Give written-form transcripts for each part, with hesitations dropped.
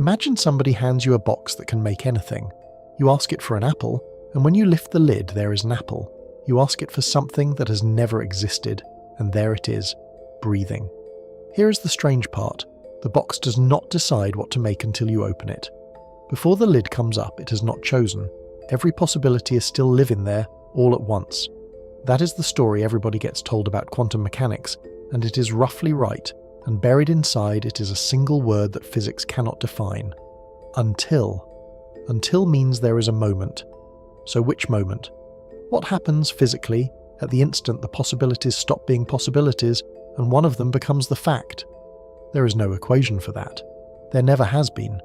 Imagine somebody hands you a box that can make anything. You ask it for an apple, and when you lift the lid, there is an apple. You ask it for something that has never existed, and there it is, breathing. Here is the strange part. The box does not decide what to make until you open it. Before the lid comes up, it has not chosen. Every possibility is still living there, all at once. That is the story everybody gets told about quantum mechanics, and it is roughly right, and buried inside it is a single word that physics cannot define. Until. Until means there is a moment. So which moment? What happens physically at the instant the possibilities stop being possibilities and one of them becomes the fact? There is no equation for that. There never has been.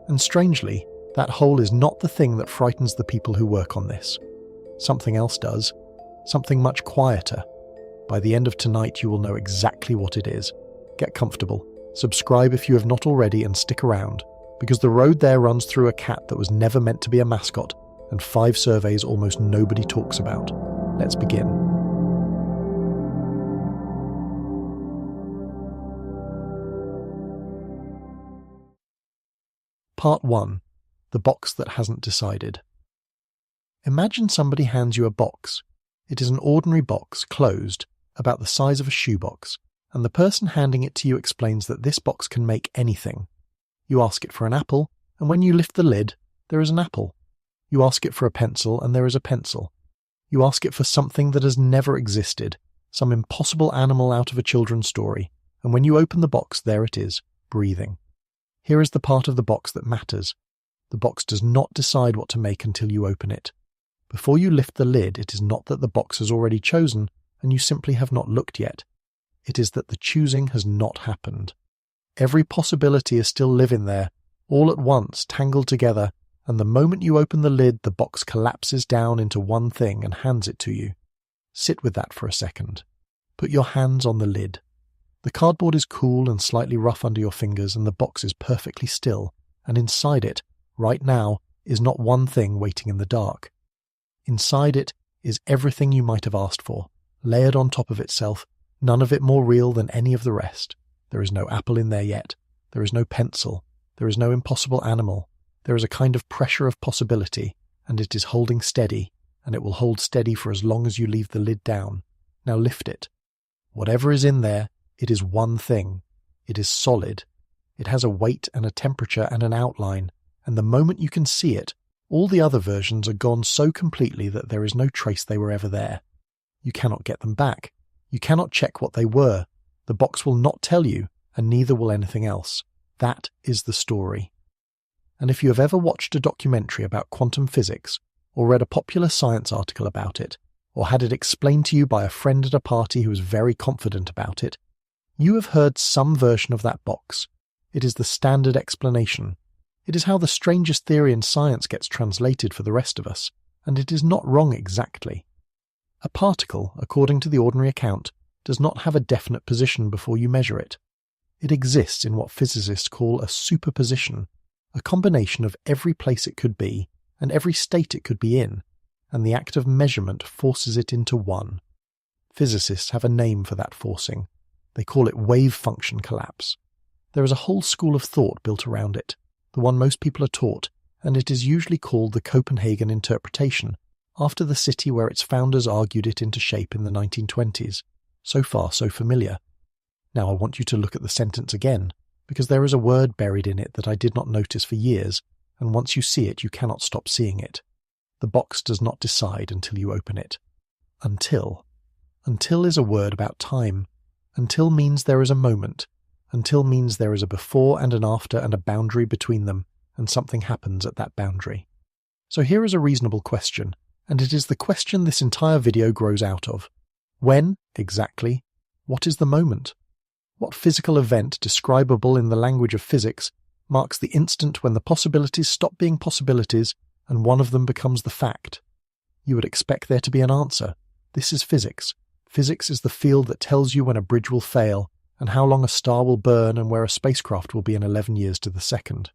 And strangely, that hole is not the thing that frightens the people who work on this. Something else does. Something much quieter. By the end of tonight, you will know exactly what it is. Get comfortable. Subscribe if you have not already and stick around, because the road there runs through a cat that was never meant to be a mascot and 5 surveys almost nobody talks about. Let's begin. Part 1. The box that hasn't decided. Imagine somebody hands you a box. It is an ordinary box, closed, about the size of a shoebox, and the person handing it to you explains that this box can make anything. You ask it for an apple, and when you lift the lid, there is an apple. You ask it for a pencil, and there is a pencil. You ask it for something that has never existed, some impossible animal out of a children's story, and when you open the box, there it is, breathing. Here is the part of the box that matters. The box does not decide what to make until you open it. Before you lift the lid, it is not that the box has already chosen, and you simply have not looked yet. It is that the choosing has not happened. Every possibility is still living there, all at once, tangled together, and the moment you open the lid, the box collapses down into one thing and hands it to you. Sit with that for a second. Put your hands on the lid. The cardboard is cool and slightly rough under your fingers, and the box is perfectly still, and inside it, right now, is not one thing waiting in the dark. Inside it is everything you might have asked for, layered on top of itself, none of it more real than any of the rest. There is no apple in there yet. There is no pencil. There is no impossible animal. There is a kind of pressure of possibility, and it is holding steady, and it will hold steady for as long as you leave the lid down. Now lift it. Whatever is in there, it is one thing. It is solid. It has a weight and a temperature and an outline, and the moment you can see it, all the other versions are gone so completely that there is no trace they were ever there. You cannot get them back. You cannot check what they were. The box will not tell you, and neither will anything else. That is the story. And if you have ever watched a documentary about quantum physics, or read a popular science article about it, or had it explained to you by a friend at a party who was very confident about it, you have heard some version of that box. It is the standard explanation. It is how the strangest theory in science gets translated for the rest of us, and it is not wrong exactly. A particle, according to the ordinary account, does not have a definite position before you measure it. It exists in what physicists call a superposition, a combination of every place it could be and every state it could be in, and the act of measurement forces it into one. Physicists have a name for that forcing. They call it wave function collapse. There is a whole school of thought built around it, the one most people are taught, and it is usually called the Copenhagen interpretation, after the city where its founders argued it into shape in the 1920s. So far, so familiar. Now I want you to look at the sentence again, because there is a word buried in it that I did not notice for years, and once you see it, you cannot stop seeing it. The box does not decide until you open it. Until. Until is a word about time. Until means there is a moment. Until means there is a before and an after and a boundary between them, and something happens at that boundary. So here is a reasonable question, and it is the question this entire video grows out of. When, exactly, what is the moment? What physical event, describable in the language of physics, marks the instant when the possibilities stop being possibilities and one of them becomes the fact? You would expect there to be an answer. This is physics. Physics is the field that tells you when a bridge will fail, and how long a star will burn and where a spacecraft will be in 11 years to the second.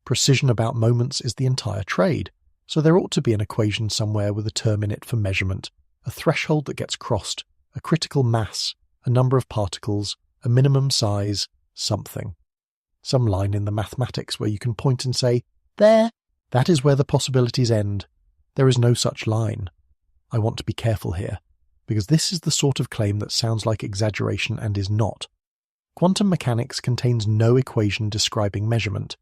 Precision about moments is the entire trade, so there ought to be an equation somewhere with a term in it for measurement, a threshold that gets crossed, a critical mass, a number of particles, a minimum size, something. some line in the mathematics where you can point and say, "There, that is where the possibilities end." There is no such line. I want to be careful here, because this is the sort of claim that sounds like exaggeration and is not. Quantum mechanics contains no equation describing measurement.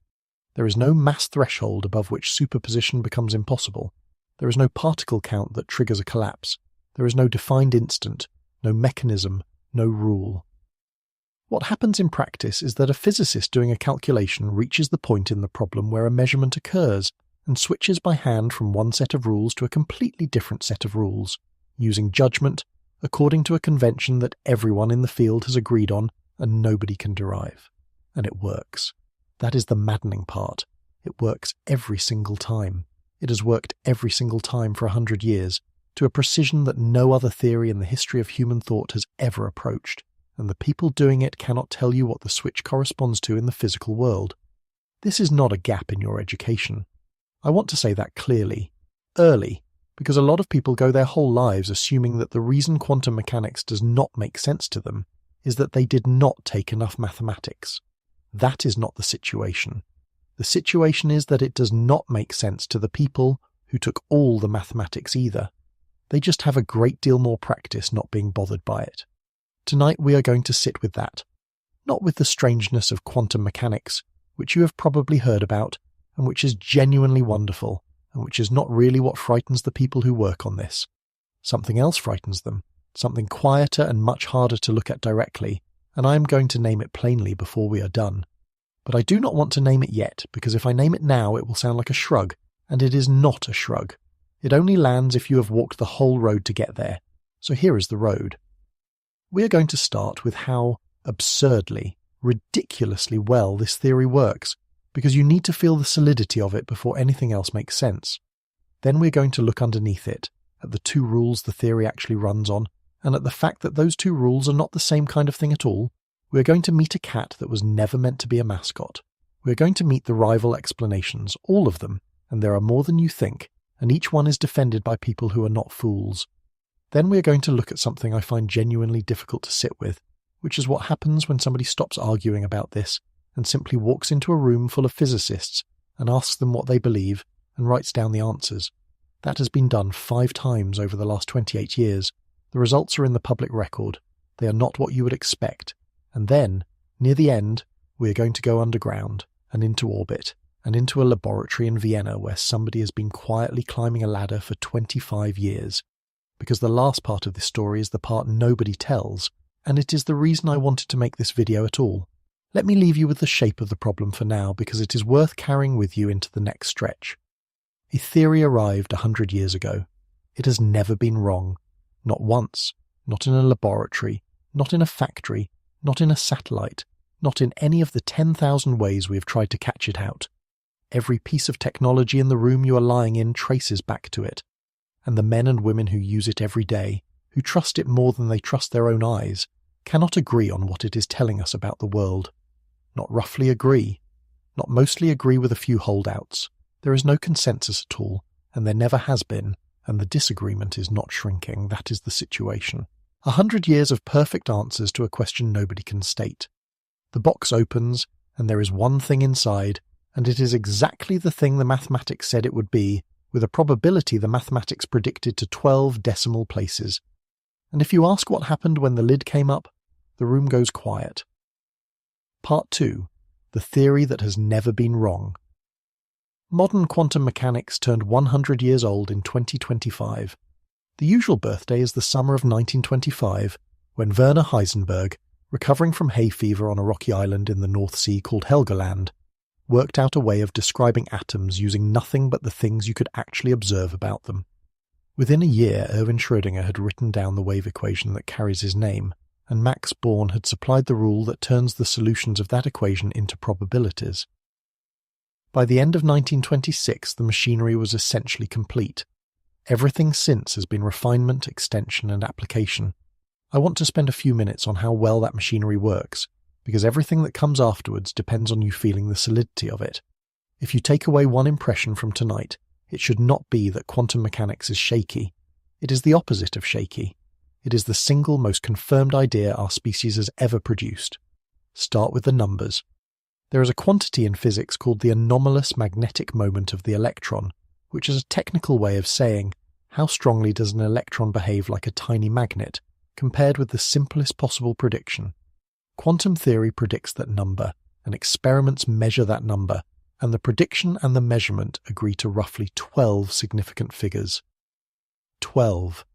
There is no mass threshold above which superposition becomes impossible. There is no particle count that triggers a collapse. There is no defined instant, no mechanism, no rule. What happens in practice is that a physicist doing a calculation reaches the point in the problem where a measurement occurs and switches by hand from one set of rules to a completely different set of rules, using judgment according to a convention that everyone in the field has agreed on and nobody can derive. And it works. That is the maddening part. It works every single time. It has worked every single time for 100 years, to a precision that no other theory in the history of human thought has ever approached, and the people doing it cannot tell you what the switch corresponds to in the physical world. This is not a gap in your education. I want to say that clearly, early, because a lot of people go their whole lives assuming that the reason quantum mechanics does not make sense to them is that they did not take enough mathematics. That is not the situation. The situation is that it does not make sense to the people who took all the mathematics either. They just have a great deal more practice not being bothered by it. Tonight we are going to sit with that, not with the strangeness of quantum mechanics, which you have probably heard about, and which is genuinely wonderful, and which is not really what frightens the people who work on this. Something else frightens them, something quieter and much harder to look at directly, and I am going to name it plainly before we are done. But I do not want to name it yet, because if I name it now it will sound like a shrug, and it is not a shrug. It only lands if you have walked the whole road to get there. So here is the road. We are going to start with how absurdly, ridiculously well this theory works, because you need to feel the solidity of it before anything else makes sense. Then we're going to look underneath it, at the two rules the theory actually runs on, and at the fact that those two rules are not the same kind of thing at all. We are going to meet a cat that was never meant to be a mascot. We are going to meet the rival explanations, all of them, and there are more than you think, and each one is defended by people who are not fools. Then we are going to look at something I find genuinely difficult to sit with, which is what happens when somebody stops arguing about this and simply walks into a room full of physicists and asks them what they believe and writes down the answers. That has been done 5 times over the last 28 years. The results are in the public record. They are not what you would expect. And then, near the end, we are going to go underground and into orbit and into a laboratory in Vienna where somebody has been quietly climbing a ladder for 25 years. Because the last part of this story is the part nobody tells, and it is the reason I wanted to make this video at all. Let me leave you with the shape of the problem for now, because it is worth carrying with you into the next stretch. A theory arrived 100 years ago. It has never been wrong. Not once. Not in a laboratory. Not in a factory. Not in a satellite. Not in any of the 10,000 ways we have tried to catch it out. Every piece of technology in the room you are lying in traces back to it. And the men and women who use it every day, who trust it more than they trust their own eyes, cannot agree on what it is telling us about the world. Not roughly agree. Not mostly agree with a few holdouts. There is no consensus at all, and there never has been, and the disagreement is not shrinking. That is the situation. 100 years of perfect answers to a question nobody can state. The box opens, and there is one thing inside, and it is exactly the thing the mathematics said it would be, with a probability the mathematics predicted to 12 decimal places. And if you ask what happened when the lid came up, the room goes quiet. Part 2. The theory that has never been wrong. Modern quantum mechanics turned 100 years old in 2025. The usual birthday is the summer of 1925, when Werner Heisenberg, recovering from hay fever on a rocky island in the North Sea called Helgoland, worked out a way of describing atoms using nothing but the things you could actually observe about them. Within a year, Erwin Schrödinger had written down the wave equation that carries his name, and Max Born had supplied the rule that turns the solutions of that equation into probabilities. By the end of 1926, the machinery was essentially complete. Everything since has been refinement, extension, and application. I want to spend a few minutes on how well that machinery works, because everything that comes afterwards depends on you feeling the solidity of it. If you take away one impression from tonight, it should not be that quantum mechanics is shaky. It is the opposite of shaky. It is the single most confirmed idea our species has ever produced. Start with the numbers. There is a quantity in physics called the anomalous magnetic moment of the electron, which is a technical way of saying how strongly does an electron behave like a tiny magnet, compared with the simplest possible prediction. Quantum theory predicts that number, and experiments measure that number, and the prediction and the measurement agree to roughly 12 significant figures. 12.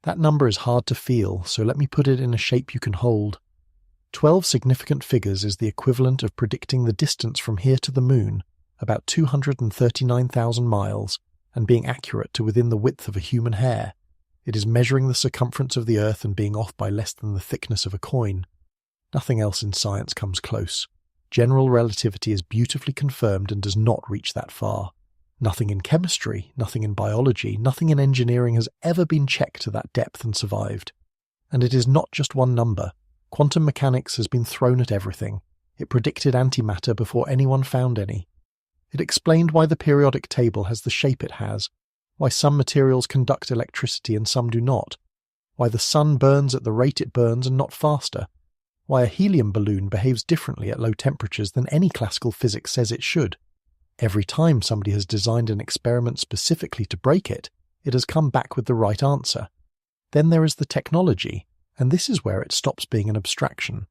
That number is hard to feel, so let me put it in a shape you can hold. 12 significant figures is the equivalent of predicting the distance from here to the moon, about 239,000 miles, and being accurate to within the width of a human hair. It is measuring the circumference of the Earth and being off by less than the thickness of a coin. Nothing else in science comes close. General relativity is beautifully confirmed and does not reach that far. Nothing in chemistry, nothing in biology, nothing in engineering has ever been checked to that depth and survived. And it is not just one number. Quantum mechanics has been thrown at everything. It predicted antimatter before anyone found any. It explained why the periodic table has the shape it has, why some materials conduct electricity and some do not, why the sun burns at the rate it burns and not faster, why a helium balloon behaves differently at low temperatures than any classical physics says it should. Every time somebody has designed an experiment specifically to break it, it has come back with the right answer. Then there is the technology, and this is where it stops being an abstraction.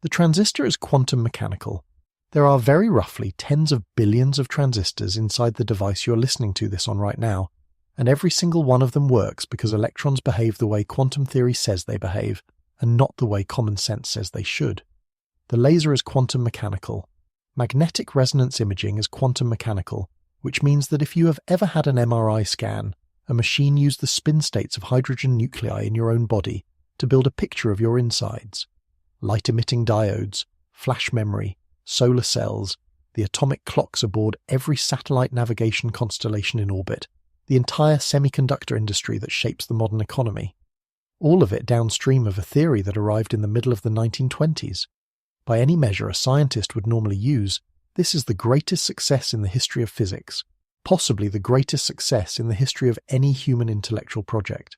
The transistor is quantum mechanical. There are very roughly tens of billions of transistors inside the device you're listening to this on right now, and every single one of them works because electrons behave the way quantum theory says they behave, and not the way common sense says they should. The laser is quantum mechanical. Magnetic resonance imaging is quantum mechanical, which means that if you have ever had an MRI scan, a machine used the spin states of hydrogen nuclei in your own body to build a picture of your insides. Light-emitting diodes, flash memory, solar cells, the atomic clocks aboard every satellite navigation constellation in orbit, the entire semiconductor industry that shapes the modern economy. All of it downstream of a theory that arrived in the middle of the 1920s. By any measure a scientist would normally use, this is the greatest success in the history of physics, possibly the greatest success in the history of any human intellectual project.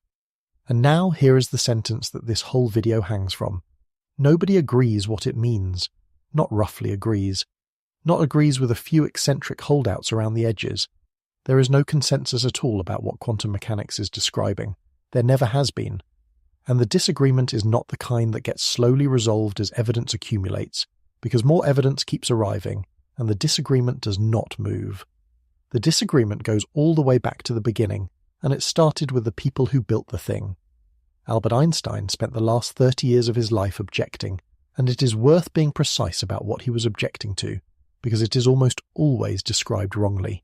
And now here is the sentence that this whole video hangs from. Nobody agrees what it means. Not roughly agrees. Not agrees with a few eccentric holdouts around the edges. There is no consensus at all about what quantum mechanics is describing. There never has been. And the disagreement is not the kind that gets slowly resolved as evidence accumulates, because more evidence keeps arriving, and the disagreement does not move. The disagreement goes all the way back to the beginning, and it started with the people who built the thing. Albert Einstein spent the last 30 years of his life objecting, and it is worth being precise about what he was objecting to, because it is almost always described wrongly.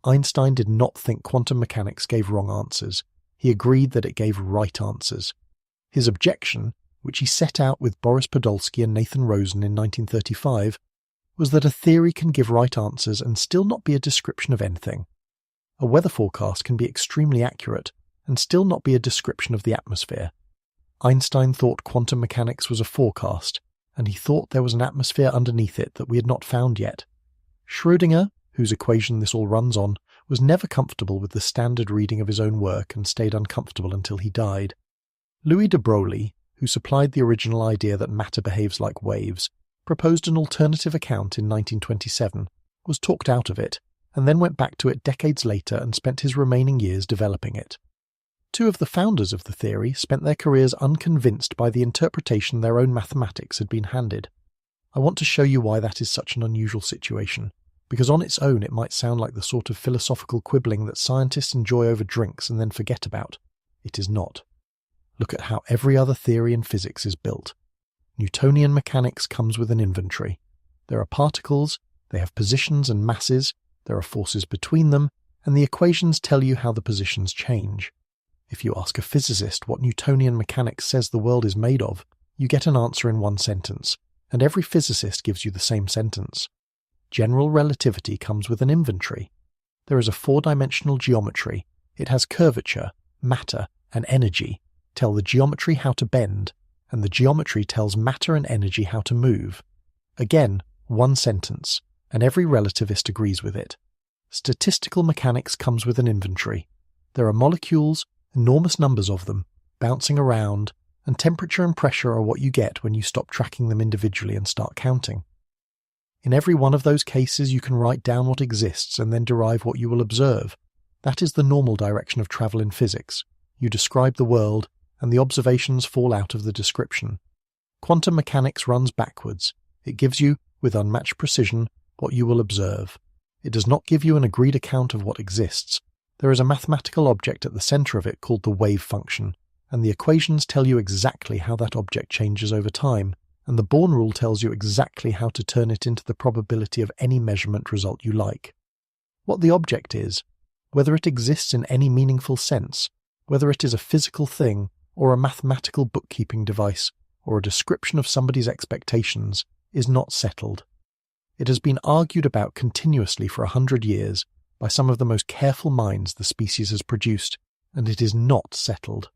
Einstein did not think quantum mechanics gave wrong answers. He agreed that it gave right answers. His objection, which he set out with Boris Podolsky and Nathan Rosen in 1935, was that a theory can give right answers and still not be a description of anything. A weather forecast can be extremely accurate and still not be a description of the atmosphere. Einstein thought quantum mechanics was a forecast, and he thought there was an atmosphere underneath it that we had not found yet. Schrödinger, whose equation this all runs on, was never comfortable with the standard reading of his own work and stayed uncomfortable until he died. Louis de Broglie, who supplied the original idea that matter behaves like waves, proposed an alternative account in 1927, was talked out of it, and then went back to it decades later and spent his remaining years developing it. Two of the founders of the theory spent their careers unconvinced by the interpretation their own mathematics had been handed. I want to show you why that is such an unusual situation, because on its own it might sound like the sort of philosophical quibbling that scientists enjoy over drinks and then forget about. It is not. Look at how every other theory in physics is built. Newtonian mechanics comes with an inventory. There are particles, they have positions and masses, there are forces between them, and the equations tell you how the positions change. If you ask a physicist what Newtonian mechanics says the world is made of, you get an answer in one sentence, and every physicist gives you the same sentence. General relativity comes with an inventory. There is a four-dimensional geometry. It has curvature, matter, and energy. Tell the geometry how to bend, and the geometry tells matter and energy how to move. Again, one sentence, and every relativist agrees with it. Statistical mechanics comes with an inventory. There are molecules, enormous numbers of them, bouncing around, and temperature and pressure are what you get when you stop tracking them individually and start counting. In every one of those cases, you can write down what exists and then derive what you will observe. That is the normal direction of travel in physics. You describe the world, and the observations fall out of the description. Quantum mechanics runs backwards. It gives you, with unmatched precision, what you will observe. It does not give you an agreed account of what exists. There is a mathematical object at the center of it called the wave function, and the equations tell you exactly how that object changes over time, and the Born rule tells you exactly how to turn it into the probability of any measurement result you like. What the object is, whether it exists in any meaningful sense, whether it is a physical thing or a mathematical bookkeeping device or a description of somebody's expectations, is not settled. It has been argued about continuously for 100 years by some of the most careful minds the species has produced, and it is not settled.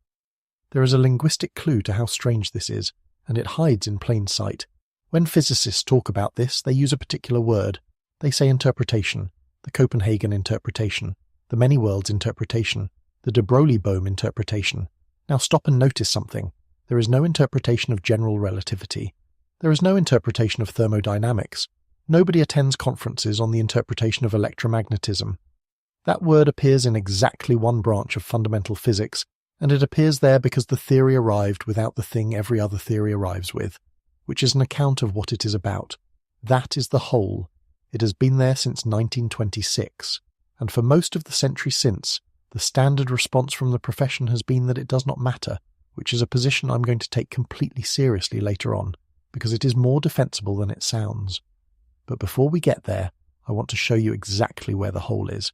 There is a linguistic clue to how strange this is, and it hides in plain sight. When physicists talk about this, they use a particular word. They say interpretation, the Copenhagen interpretation, the many worlds interpretation, the de Broglie-Bohm interpretation. Now stop and notice something. There is no interpretation of general relativity. There is no interpretation of thermodynamics. Nobody attends conferences on the interpretation of electromagnetism. That word appears in exactly one branch of fundamental physics, and it appears there because the theory arrived without the thing every other theory arrives with, which is an account of what it is about. That is the whole. It has been there since 1926, and for most of the century since, the standard response from the profession has been that it does not matter, which is a position I'm going to take completely seriously later on, because it is more defensible than it sounds. But before we get there, I want to show you exactly where the hole is,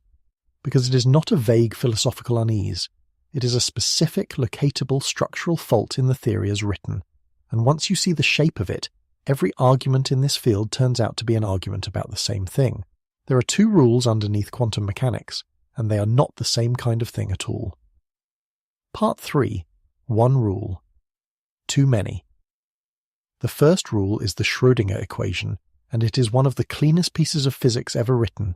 because it is not a vague philosophical unease. It is a specific, locatable structural fault in the theory as written, and once you see the shape of it, every argument in this field turns out to be an argument about the same thing. There are two rules underneath quantum mechanics, and they are not the same kind of thing at all. Part 3. One rule. Too many. The first rule is the Schrödinger equation, and it is one of the cleanest pieces of physics ever written.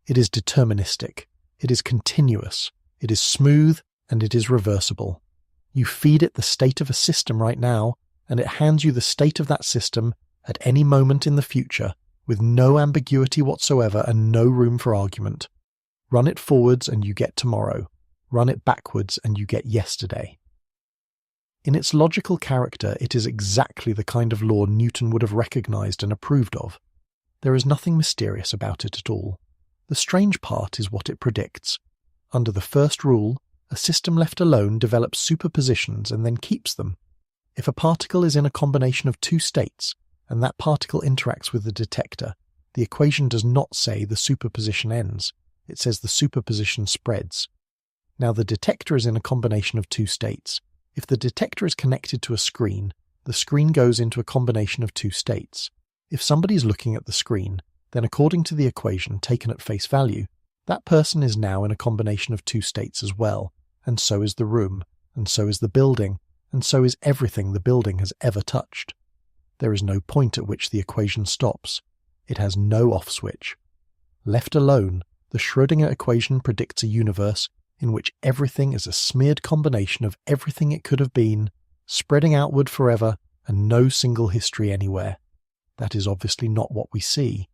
It is deterministic. It is continuous. It is smooth, and it is reversible. You feed it the state of a system right now, and it hands you the state of that system at any moment in the future, with no ambiguity whatsoever and no room for argument. Run it forwards and you get tomorrow. Run it backwards and you get yesterday. In its logical character, it is exactly the kind of law Newton would have recognized and approved of. There is nothing mysterious about it at all. The strange part is what it predicts. Under the first rule, a system left alone develops superpositions and then keeps them. If a particle is in a combination of two states, and that particle interacts with the detector, the equation does not say the superposition ends. It says the superposition spreads. Now the detector is in a combination of two states. If the detector is connected to a screen, the screen goes into a combination of two states. If somebody is looking at the screen, then according to the equation taken at face value, that person is now in a combination of two states as well, and so is the room, and so is the building, and so is everything the building has ever touched. There is no point at which the equation stops. It has no off switch. Left alone, the Schrödinger equation predicts a universe in which everything is a smeared combination of everything it could have been, spreading outward forever, and no single history anywhere. That is obviously not what we see.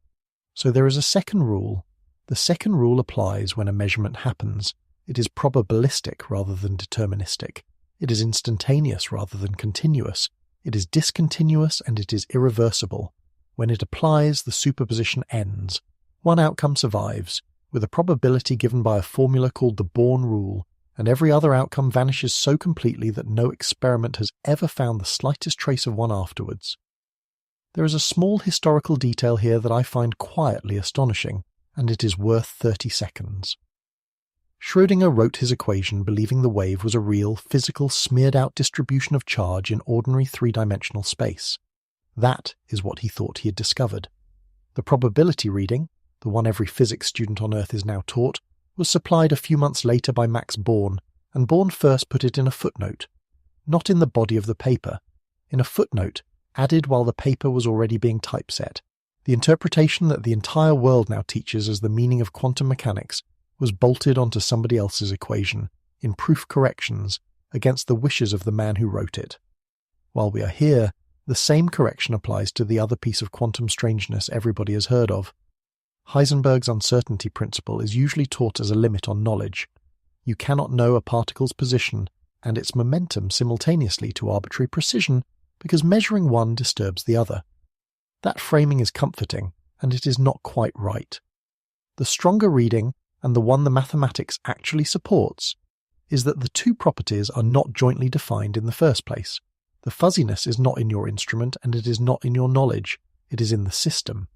So there is a second rule. The second rule applies when a measurement happens. It is probabilistic rather than deterministic. It is instantaneous rather than continuous. It is discontinuous and it is irreversible. When it applies, the superposition ends. One outcome survives, with a probability given by a formula called the Born rule, and every other outcome vanishes so completely that no experiment has ever found the slightest trace of one afterwards. There is a small historical detail here that I find quietly astonishing, and it is worth 30 seconds. Schrödinger wrote his equation believing the wave was a real, physical, smeared-out distribution of charge in ordinary three-dimensional space. That is what he thought he had discovered. The probability reading, the one every physics student on Earth is now taught, was supplied a few months later by Max Born, and Born first put it in a footnote. Not in the body of the paper. In a footnote, added while the paper was already being typeset. The interpretation that the entire world now teaches as the meaning of quantum mechanics was bolted onto somebody else's equation, in proof corrections, against the wishes of the man who wrote it. While we are here, The same correction applies to the other piece of quantum strangeness everybody has heard of. Heisenberg's uncertainty principle is usually taught as a limit on knowledge. You cannot know a particle's position and its momentum simultaneously to arbitrary precision because measuring one disturbs the other. That framing is comforting, and it is not quite right. The stronger reading, and the one the mathematics actually supports, is that the two properties are not jointly defined in the first place. The fuzziness is not in your instrument, and it is not in your knowledge, it is in the system.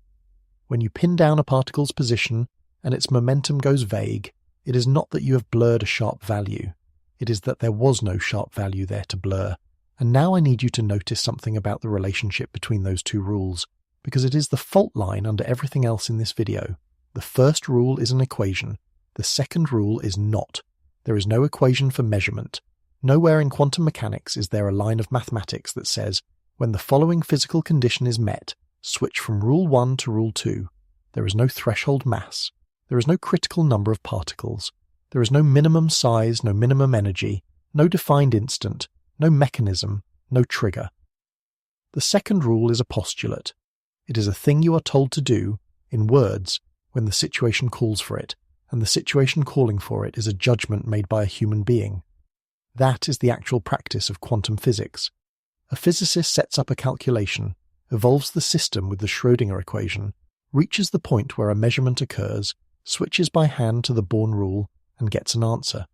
When you pin down a particle's position, and its momentum goes vague, it is not that you have blurred a sharp value. It is that there was no sharp value there to blur. And now I need you to notice something about the relationship between those two rules, because it is the fault line under everything else in this video. The first rule is an equation. The second rule is not. There is no equation for measurement. Nowhere in quantum mechanics is there a line of mathematics that says, when the following physical condition is met, switch from rule 1 to rule 2. There is no threshold mass. There is no critical number of particles. There is no minimum size, no minimum energy, no defined instant, no mechanism, no trigger. The second rule is a postulate. It is a thing you are told to do, in words, when the situation calls for it, and the situation calling for it is a judgment made by a human being. That is the actual practice of quantum physics. A physicist sets up a calculation, evolves the system with the Schrödinger equation, reaches the point where a measurement occurs, switches by hand to the Born rule, and gets an answer.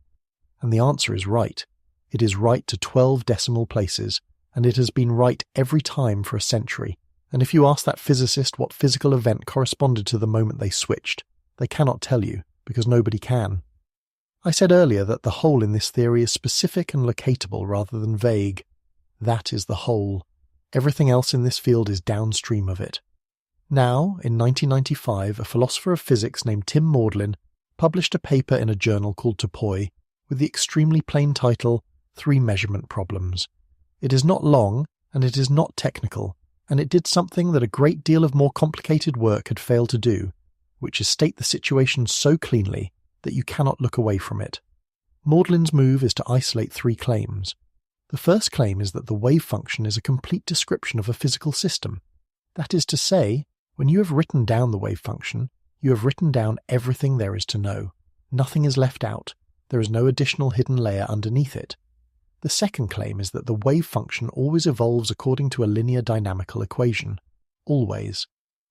And the answer is right. It is right to 12 decimal places, and it has been right every time for a century. And if you ask that physicist what physical event corresponded to the moment they switched, they cannot tell you, because nobody can. I said earlier that the whole in this theory is specific and locatable rather than vague. That is the whole. Everything else in this field is downstream of it. Now, in 1995, a philosopher of physics named Tim Maudlin published a paper in a journal called Topoi with the extremely plain title, 3 Measurement Problems. It is not long, and it is not technical, and it did something that a great deal of more complicated work had failed to do, which is state the situation so cleanly that you cannot look away from it. Maudlin's move is to isolate 3 claims. The first claim is that the wave function is a complete description of a physical system. That is to say, when you have written down the wave function, you have written down everything there is to know. Nothing is left out. There is no additional hidden layer underneath it. The second claim is that the wave function always evolves according to a linear dynamical equation. Always.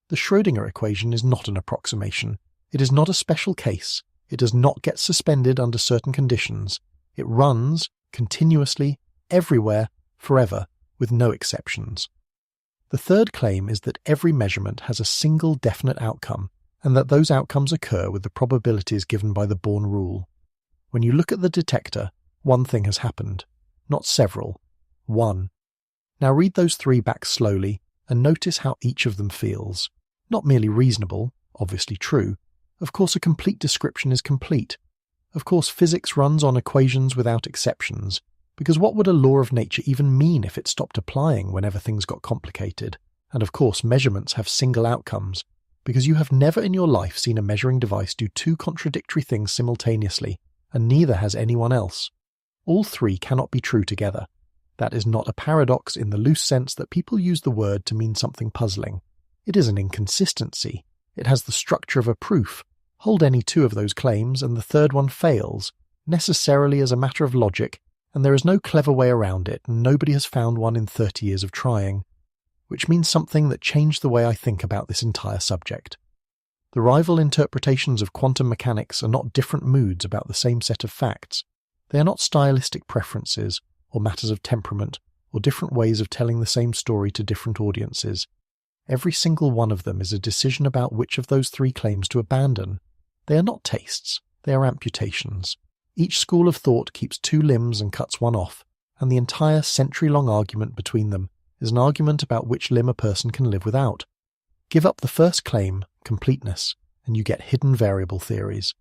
The Schrödinger equation is not an approximation. It is not a special case. It does not get suspended under certain conditions. It runs, continuously, everywhere, forever, with no exceptions. The third claim is that every measurement has a single definite outcome, and that those outcomes occur with the probabilities given by the Born rule. When you look at the detector, one thing has happened. Not several. One. Now read those 3 back slowly, and notice how each of them feels. Not merely reasonable, obviously true. Of course a complete description is complete. Of course physics runs on equations without exceptions, because what would a law of nature even mean if it stopped applying whenever things got complicated? And of course measurements have single outcomes, because you have never in your life seen a measuring device do 2 contradictory things simultaneously, and neither has anyone else. All 3 cannot be true together. That is not a paradox in the loose sense that people use the word to mean something puzzling. It is an inconsistency. It has the structure of a proof. Hold any 2 of those claims and the third one fails, necessarily as a matter of logic, and there is no clever way around it, and nobody has found one in 30 years of trying. Which means something that changed the way I think about this entire subject. The rival interpretations of quantum mechanics are not different moods about the same set of facts. They are not stylistic preferences, or matters of temperament, or different ways of telling the same story to different audiences. Every single one of them is a decision about which of those 3 claims to abandon. They are not tastes, they are amputations. Each school of thought keeps 2 limbs and cuts one off, and the entire century-long argument between them is an argument about which limb a person can live without. Give up the first claim, completeness, and you get hidden variable theories.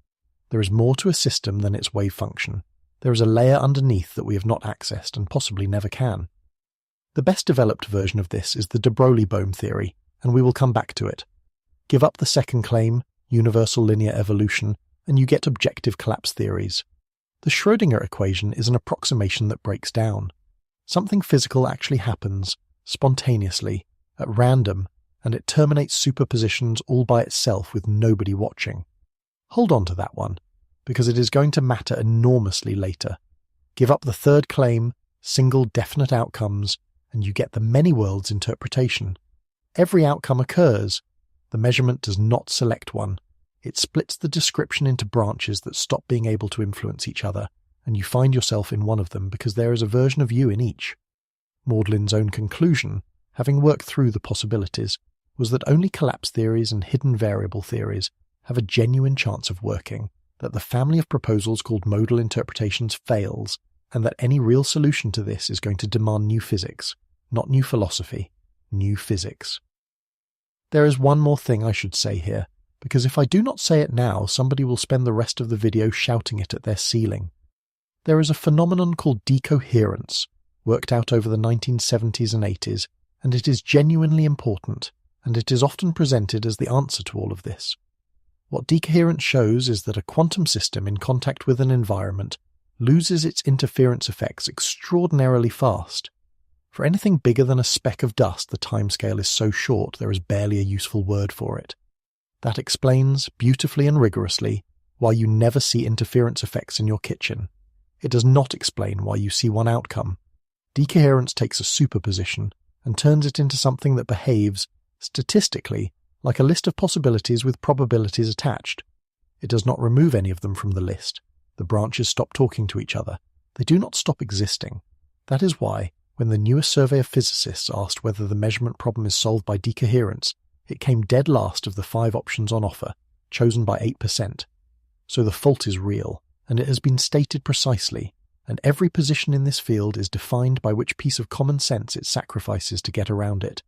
There is more to a system than its wave function. There is a layer underneath that we have not accessed and possibly never can. The best developed version of this is the de Broglie-Bohm theory, and we will come back to it. Give up the second claim, universal linear evolution, and you get objective collapse theories. The Schrödinger equation is an approximation that breaks down. Something physical actually happens, spontaneously, at random, and it terminates superpositions all by itself with nobody watching. Hold on to that one, because it is going to matter enormously later. Give up the third claim, single definite outcomes, and you get the many worlds interpretation. Every outcome occurs. The measurement does not select one. It splits the description into branches that stop being able to influence each other, and you find yourself in one of them because there is a version of you in each. Maudlin's own conclusion, having worked through the possibilities, was that only collapse theories and hidden variable theories have a genuine chance of working, that the family of proposals called modal interpretations fails, and that any real solution to this is going to demand new physics, not new philosophy, new physics. There is one more thing I should say here, because if I do not say it now, somebody will spend the rest of the video shouting it at their ceiling. There is a phenomenon called decoherence, worked out over the 1970s and 80s, and it is genuinely important, and it is often presented as the answer to all of this. What decoherence shows is that a quantum system in contact with an environment loses its interference effects extraordinarily fast. For anything bigger than a speck of dust, the timescale is so short there is barely a useful word for it. That explains, beautifully and rigorously, why you never see interference effects in your kitchen. It does not explain why you see one outcome. Decoherence takes a superposition and turns it into something that behaves, statistically, like a list of possibilities with probabilities attached. It does not remove any of them from the list. The branches stop talking to each other. They do not stop existing. That is why, when the newest survey of physicists asked whether the measurement problem is solved by decoherence, it came dead last of the 5 options on offer, chosen by 8%. So the fault is real, and it has been stated precisely, and every position in this field is defined by which piece of common sense it sacrifices to get around it.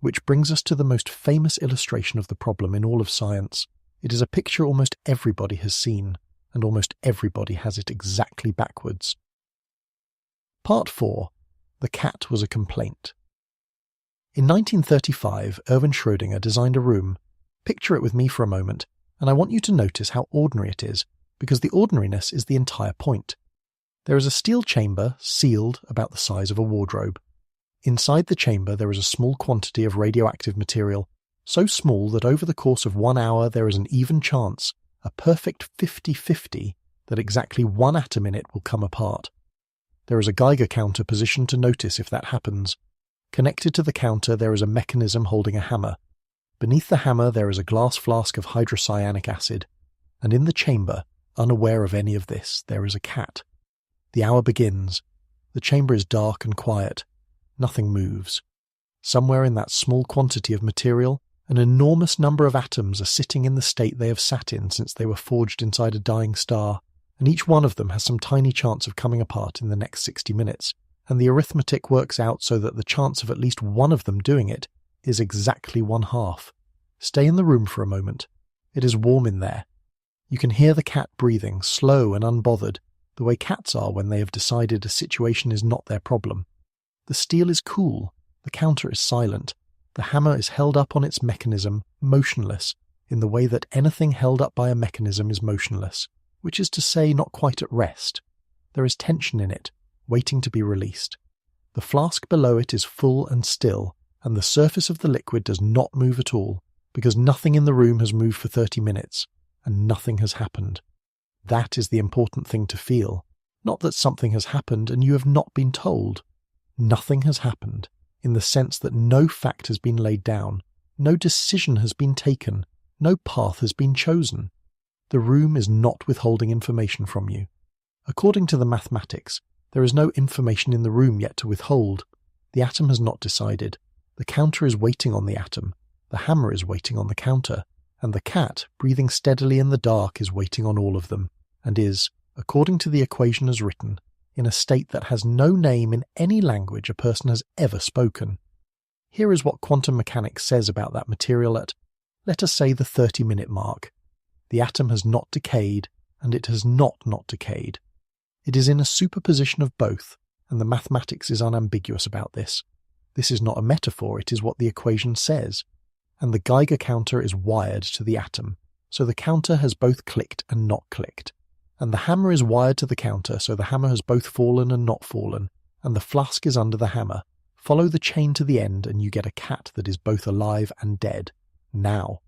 Which brings us to the most famous illustration of the problem in all of science. It is a picture almost everybody has seen, and almost everybody has it exactly backwards. Part 4. The cat was a complaint. In 1935, Erwin Schrödinger designed a room. Picture it with me for a moment, and I want you to notice how ordinary it is, because the ordinariness is the entire point. There is a steel chamber, sealed, about the size of a wardrobe. Inside the chamber there is a small quantity of radioactive material, so small that over the course of 1 hour there is an even chance, a perfect 50-50, that exactly one atom in it will come apart. There is a Geiger counter positioned to notice if that happens. Connected to the counter there is a mechanism holding a hammer. Beneath the hammer there is a glass flask of hydrocyanic acid, and in the chamber, unaware of any of this, there is a cat. The hour begins. The chamber is dark and quiet. Nothing moves. Somewhere in that small quantity of material, an enormous number of atoms are sitting in the state they have sat in since they were forged inside a dying star, and each one of them has some tiny chance of coming apart in the next 60 minutes, and the arithmetic works out so that the chance of at least one of them doing it is exactly 1/2. Stay in the room for a moment. It is warm in there. You can hear the cat breathing, slow and unbothered, the way cats are when they have decided a situation is not their problem. The steel is cool, the counter is silent, the hammer is held up on its mechanism, motionless, in the way that anything held up by a mechanism is motionless, which is to say not quite at rest. There is tension in it, waiting to be released. The flask below it is full and still, and the surface of the liquid does not move at all, because nothing in the room has moved for 30 minutes, and nothing has happened. That is the important thing to feel, not that something has happened and you have not been told. Nothing has happened, in the sense that no fact has been laid down, no decision has been taken, no path has been chosen. The room is not withholding information from you. According to the mathematics, there is no information in the room yet to withhold. The atom has not decided. The counter is waiting on the atom. The hammer is waiting on the counter. And the cat, breathing steadily in the dark, is waiting on all of them, and is, according to the equation as written, in a state that has no name in any language a person has ever spoken. Here is what quantum mechanics says about that material at, let us say, the 30-minute mark. The atom has not decayed, and it has not decayed. It is in a superposition of both, and the mathematics is unambiguous about this. This is not a metaphor, it is what the equation says. And the Geiger counter is wired to the atom, so the counter has both clicked and not clicked. And the hammer is wired to the counter, so the hammer has both fallen and not fallen, and the flask is under the hammer, Follow the chain to the end and you get a cat that is both alive and dead. Now.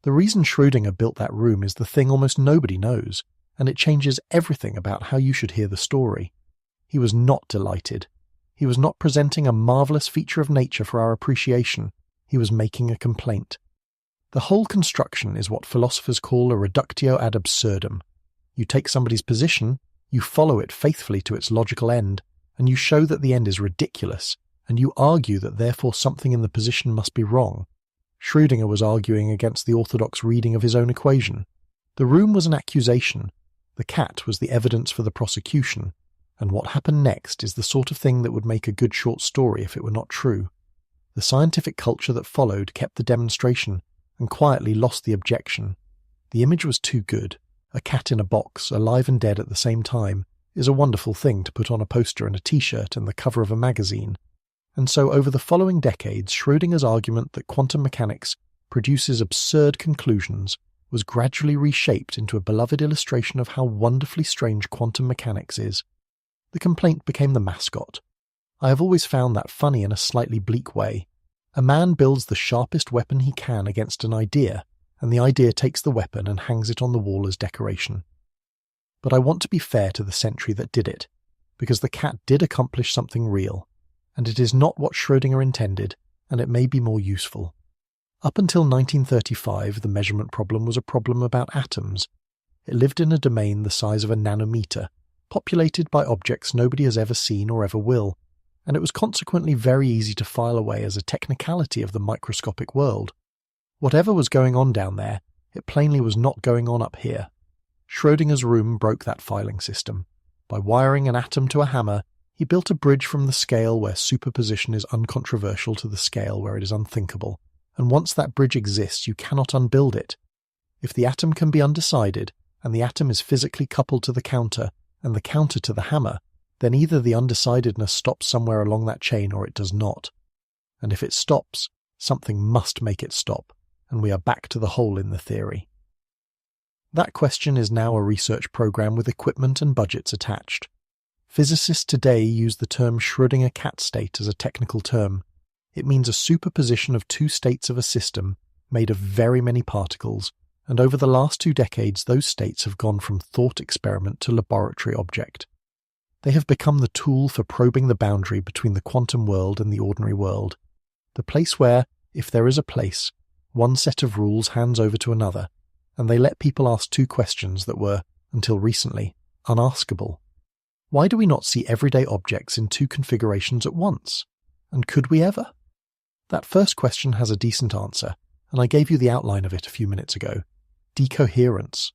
The reason Schrödinger built that room is the thing almost nobody knows, and it changes everything about how you should hear the story. He was not delighted. He was not presenting a marvellous feature of nature for our appreciation. He was making a complaint. The whole construction is what philosophers call a reductio ad absurdum. You take somebody's position, you follow it faithfully to its logical end, and you show that the end is ridiculous, and you argue that therefore something in the position must be wrong. Schrödinger was arguing against the orthodox reading of his own equation. The room was an accusation. The cat was the evidence for the prosecution. And what happened next is the sort of thing that would make a good short story if it were not true. The scientific culture that followed kept the demonstration and quietly lost the objection. The image was too good. A cat in a box, alive and dead at the same time, is a wonderful thing to put on a poster and a t-shirt and the cover of a magazine. And so over the following decades, Schrödinger's argument that quantum mechanics produces absurd conclusions was gradually reshaped into a beloved illustration of how wonderfully strange quantum mechanics is. The complaint became the mascot. I have always found that funny in a slightly bleak way. A man builds the sharpest weapon he can against an idea, and the idea takes the weapon and hangs it on the wall as decoration. But I want to be fair to the century that did it, because the cat did accomplish something real, and it is not what Schrödinger intended, and it may be more useful. Up until 1935, the measurement problem was a problem about atoms. It lived in a domain the size of a nanometer, populated by objects nobody has ever seen or ever will, and it was consequently very easy to file away as a technicality of the microscopic world. Whatever was going on down there, it plainly was not going on up here. Schrödinger's room broke that filing system. By wiring an atom to a hammer, he built a bridge from the scale where superposition is uncontroversial to the scale where it is unthinkable, and once that bridge exists, you cannot unbuild it. If the atom can be undecided, and the atom is physically coupled to the counter, and the counter to the hammer, then either the undecidedness stops somewhere along that chain or it does not. And if it stops, something must make it stop, and we are back to the hole in the theory. That question is now a research program with equipment and budgets attached. Physicists today use the term Schrödinger cat state as a technical term. It means a superposition of two states of a system made of very many particles, and over the last 2 decades those states have gone from thought experiment to laboratory object. They have become the tool for probing the boundary between the quantum world and the ordinary world, the place where, if there is a place, one set of rules hands over to another, and they let people ask 2 questions that were, until recently, unaskable. Why do we not see everyday objects in 2 configurations at once? And could we ever? That first question has a decent answer, and I gave you the outline of it a few minutes ago. Decoherence.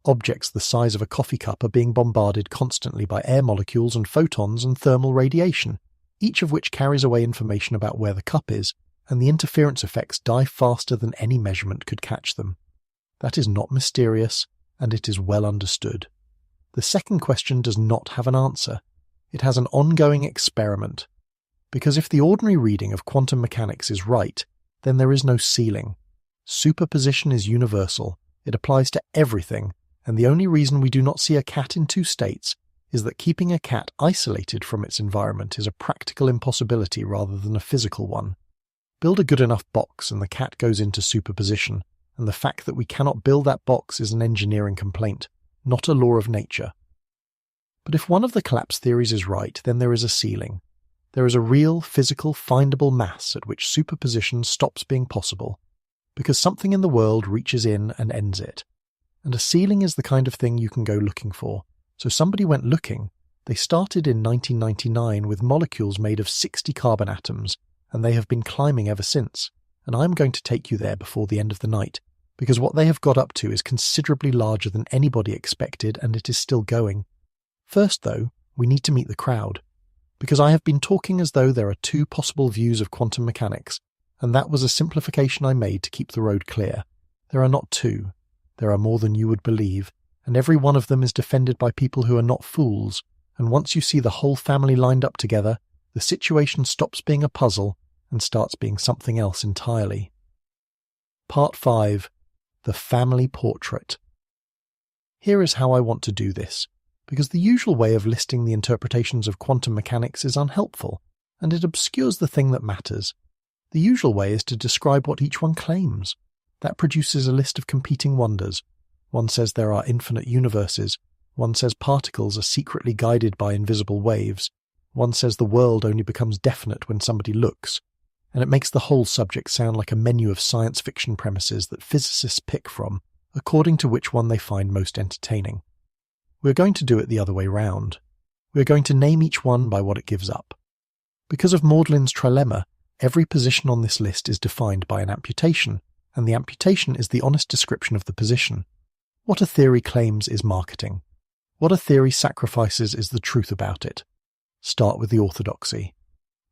Objects the size of a coffee cup are being bombarded constantly by air molecules and photons and thermal radiation, each of which carries away information about where the cup is, and the interference effects die faster than any measurement could catch them. That is not mysterious, and it is well understood. The second question does not have an answer. It has an ongoing experiment. Because if the ordinary reading of quantum mechanics is right, then there is no ceiling. Superposition is universal. It applies to everything, and the only reason we do not see a cat in 2 states is that keeping a cat isolated from its environment is a practical impossibility rather than a physical one. Build a good enough box and the cat goes into superposition, and the fact that we cannot build that box is an engineering complaint, not a law of nature. But if one of the collapse theories is right, then there is a ceiling. There is a real, physical, findable mass at which superposition stops being possible, because something in the world reaches in and ends it. And a ceiling is the kind of thing you can go looking for. So somebody went looking. They started in 1999 with molecules made of 60 carbon atoms, and they have been climbing ever since. And I'm going to take you there before the end of the night, because what they have got up to is considerably larger than anybody expected, and it is still going. First, though, we need to meet the crowd. Because I have been talking as though there are 2 possible views of quantum mechanics, and that was a simplification I made to keep the road clear. There are not 2. There are more than you would believe, and every one of them is defended by people who are not fools, and once you see the whole family lined up together, the situation stops being a puzzle and starts being something else entirely. Part 5. The Family Portrait. Here is how I want to do this. Because the usual way of listing the interpretations of quantum mechanics is unhelpful, and it obscures the thing that matters. The usual way is to describe what each one claims. That produces a list of competing wonders. One says there are infinite universes. One says particles are secretly guided by invisible waves. One says the world only becomes definite when somebody looks. And it makes the whole subject sound like a menu of science fiction premises that physicists pick from, according to which one they find most entertaining. We're going to do it the other way round. We're going to name each one by what it gives up. Because of Magdalen's trilemma, every position on this list is defined by an amputation, and the amputation is the honest description of the position. What a theory claims is marketing. What a theory sacrifices is the truth about it. Start with the orthodoxy.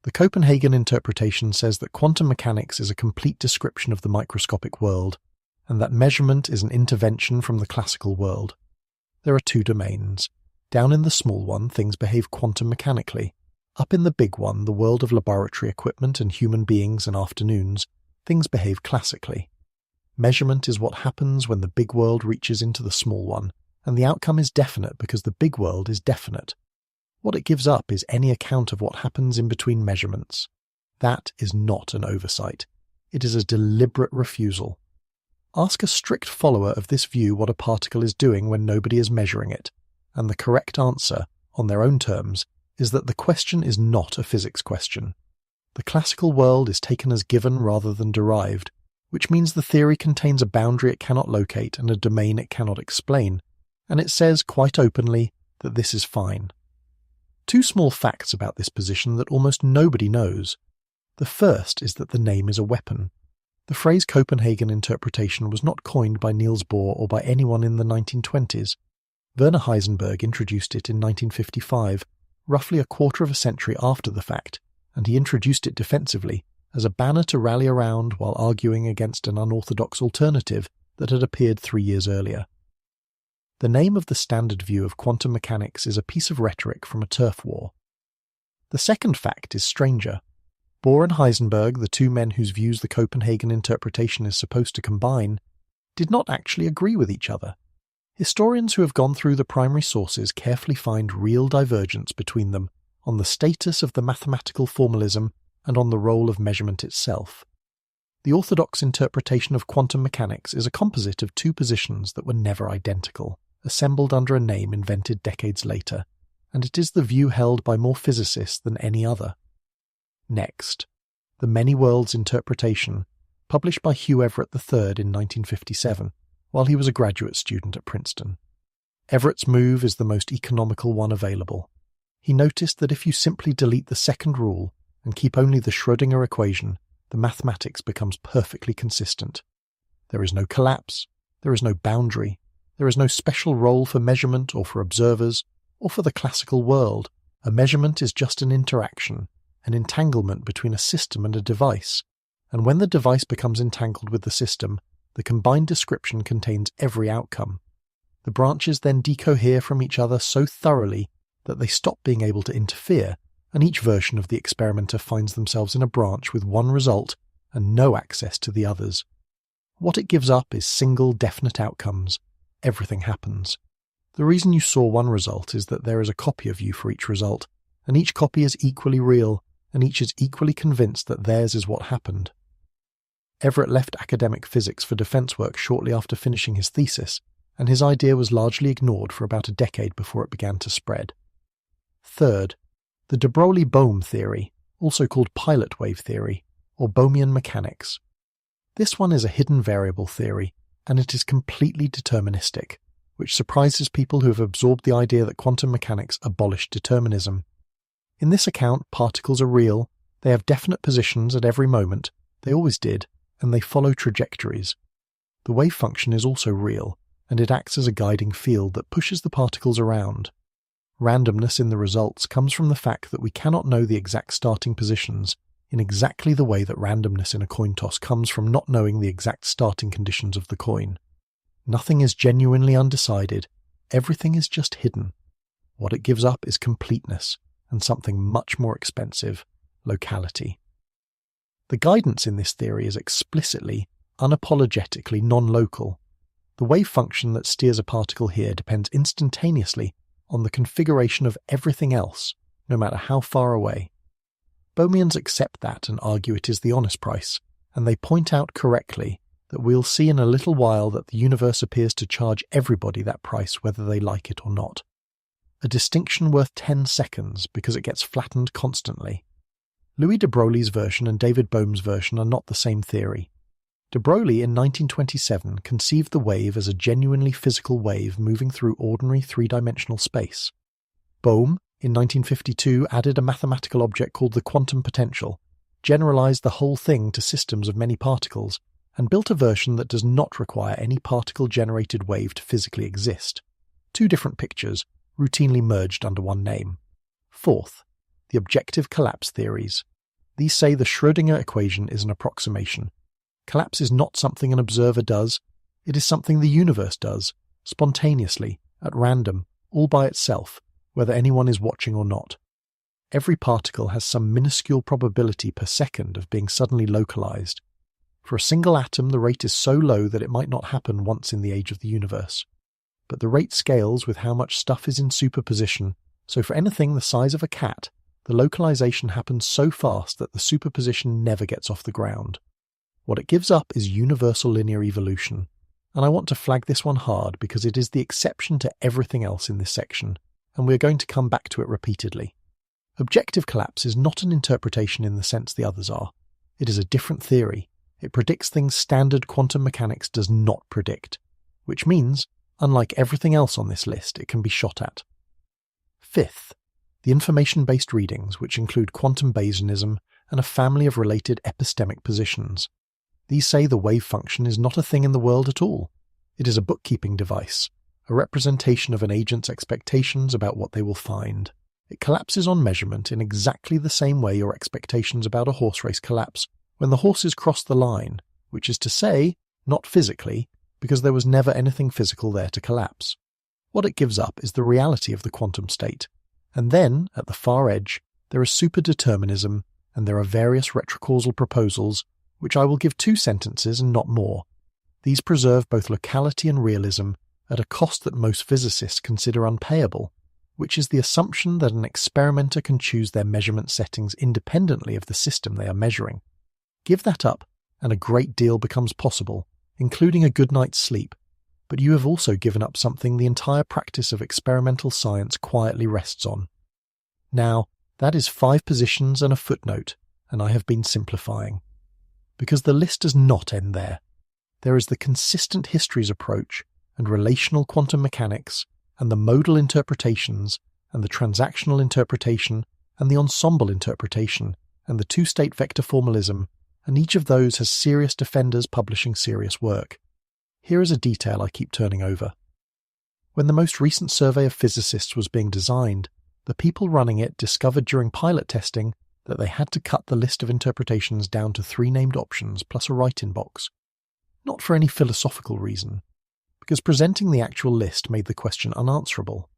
The Copenhagen interpretation says that quantum mechanics is a complete description of the microscopic world, and that measurement is an intervention from the classical world. There are two domains. Down in the small one, things behave quantum mechanically. Up in the big one, the world of laboratory equipment and human beings and afternoons, things behave classically. Measurement is what happens when the big world reaches into the small one, and the outcome is definite because the big world is definite. What it gives up is any account of what happens in between measurements. That is not an oversight. It is a deliberate refusal. Ask a strict follower of this view what a particle is doing when nobody is measuring it, and the correct answer, on their own terms, is that the question is not a physics question. The classical world is taken as given rather than derived, which means the theory contains a boundary it cannot locate and a domain it cannot explain, and it says quite openly that this is fine. Two small facts about this position that almost nobody knows. The first is that the name is a weapon. The phrase Copenhagen interpretation was not coined by Niels Bohr or by anyone in the 1920s. Werner Heisenberg introduced it in 1955, roughly a quarter of a century after the fact, and he introduced it defensively, as a banner to rally around while arguing against an unorthodox alternative that had appeared 3 years earlier. The name of the standard view of quantum mechanics is a piece of rhetoric from a turf war. The second fact is stranger. Bohr and Heisenberg, the two men whose views the Copenhagen interpretation is supposed to combine, did not actually agree with each other. Historians who have gone through the primary sources carefully find real divergence between them on the status of the mathematical formalism and on the role of measurement itself. The orthodox interpretation of quantum mechanics is a composite of two positions that were never identical, assembled under a name invented decades later, and it is the view held by more physicists than any other. Next, the Many Worlds interpretation, published by Hugh Everett III in 1957, while he was a graduate student at Princeton. Everett's move is the most economical one available. He noticed that if you simply delete the second rule and keep only the Schrödinger equation, the mathematics becomes perfectly consistent. There is no collapse, there is no boundary, there is no special role for measurement or for observers, or for the classical world. A measurement is just an interaction, an entanglement between a system and a device, and when the device becomes entangled with the system, the combined description contains every outcome. The branches then decohere from each other so thoroughly that they stop being able to interfere, and each version of the experimenter finds themselves in a branch with one result and no access to the others. What it gives up is single definite outcomes. Everything happens. The reason you saw one result is that there is a copy of you for each result, and each copy is equally real, and each is equally convinced that theirs is what happened. Everett left academic physics for defense work shortly after finishing his thesis, and his idea was largely ignored for about a decade before it began to spread. Third, the de Broglie-Bohm theory, also called pilot wave theory, or Bohmian mechanics. This one is a hidden variable theory, and it is completely deterministic, which surprises people who have absorbed the idea that quantum mechanics abolished determinism. In this account, particles are real, they have definite positions at every moment, they always did, and they follow trajectories. The wave function is also real, and it acts as a guiding field that pushes the particles around. Randomness in the results comes from the fact that we cannot know the exact starting positions, in exactly the way that randomness in a coin toss comes from not knowing the exact starting conditions of the coin. Nothing is genuinely undecided, everything is just hidden. What it gives up is completeness, and something much more expensive, locality. The guidance in this theory is explicitly, unapologetically non-local. The wave function that steers a particle here depends instantaneously on the configuration of everything else, no matter how far away. Bohmians accept that and argue it is the honest price, and they point out correctly that we'll see in a little while that the universe appears to charge everybody that price whether they like it or not. A distinction worth 10 seconds because it gets flattened constantly. Louis de Broglie's version and David Bohm's version are not the same theory. De Broglie in 1927 conceived the wave as a genuinely physical wave moving through ordinary three-dimensional space. Bohm, in 1952, added a mathematical object called the quantum potential, generalized the whole thing to systems of many particles, and built a version that does not require any particle-generated wave to physically exist. Two different pictures, routinely merged under one name. Fourth, the objective collapse theories. These say the Schrödinger equation is an approximation. Collapse is not something an observer does, it is something the universe does, spontaneously, at random, all by itself, whether anyone is watching or not. Every particle has some minuscule probability per second of being suddenly localized. For a single atom, the rate is so low that it might not happen once in the age of the universe. But the rate scales with how much stuff is in superposition, so for anything the size of a cat, the localization happens so fast that the superposition never gets off the ground. What it gives up is universal linear evolution, and I want to flag this one hard because it is the exception to everything else in this section, and we're going to come back to it repeatedly. Objective collapse is not an interpretation in the sense the others are. It is a different theory. It predicts things standard quantum mechanics does not predict, which means, unlike everything else on this list, it can be shot at. Fifth, the information-based readings, which include quantum Bayesianism and a family of related epistemic positions. These say the wave function is not a thing in the world at all. It is a bookkeeping device, a representation of an agent's expectations about what they will find. It collapses on measurement in exactly the same way your expectations about a horse race collapse when the horses cross the line, which is to say, not physically, because there was never anything physical there to collapse. What it gives up is the reality of the quantum state, and then, at the far edge, there is superdeterminism, and there are various retrocausal proposals, which I will give 2 sentences and not more. These preserve both locality and realism at a cost that most physicists consider unpayable, which is the assumption that an experimenter can choose their measurement settings independently of the system they are measuring. Give that up, and a great deal becomes possible, including a good night's sleep, but you have also given up something the entire practice of experimental science quietly rests on. Now, that is 5 positions and a footnote, and I have been simplifying. Because the list does not end there. There is the consistent histories approach, and relational quantum mechanics, and the modal interpretations, and the transactional interpretation, and the ensemble interpretation, and the two-state vector formalism, and each of those has serious defenders publishing serious work. Here is a detail I keep turning over. When the most recent survey of physicists was being designed, the people running it discovered during pilot testing that they had to cut the list of interpretations down to 3 named options plus a write-in box. Not for any philosophical reason, because presenting the actual list made the question unanswerable.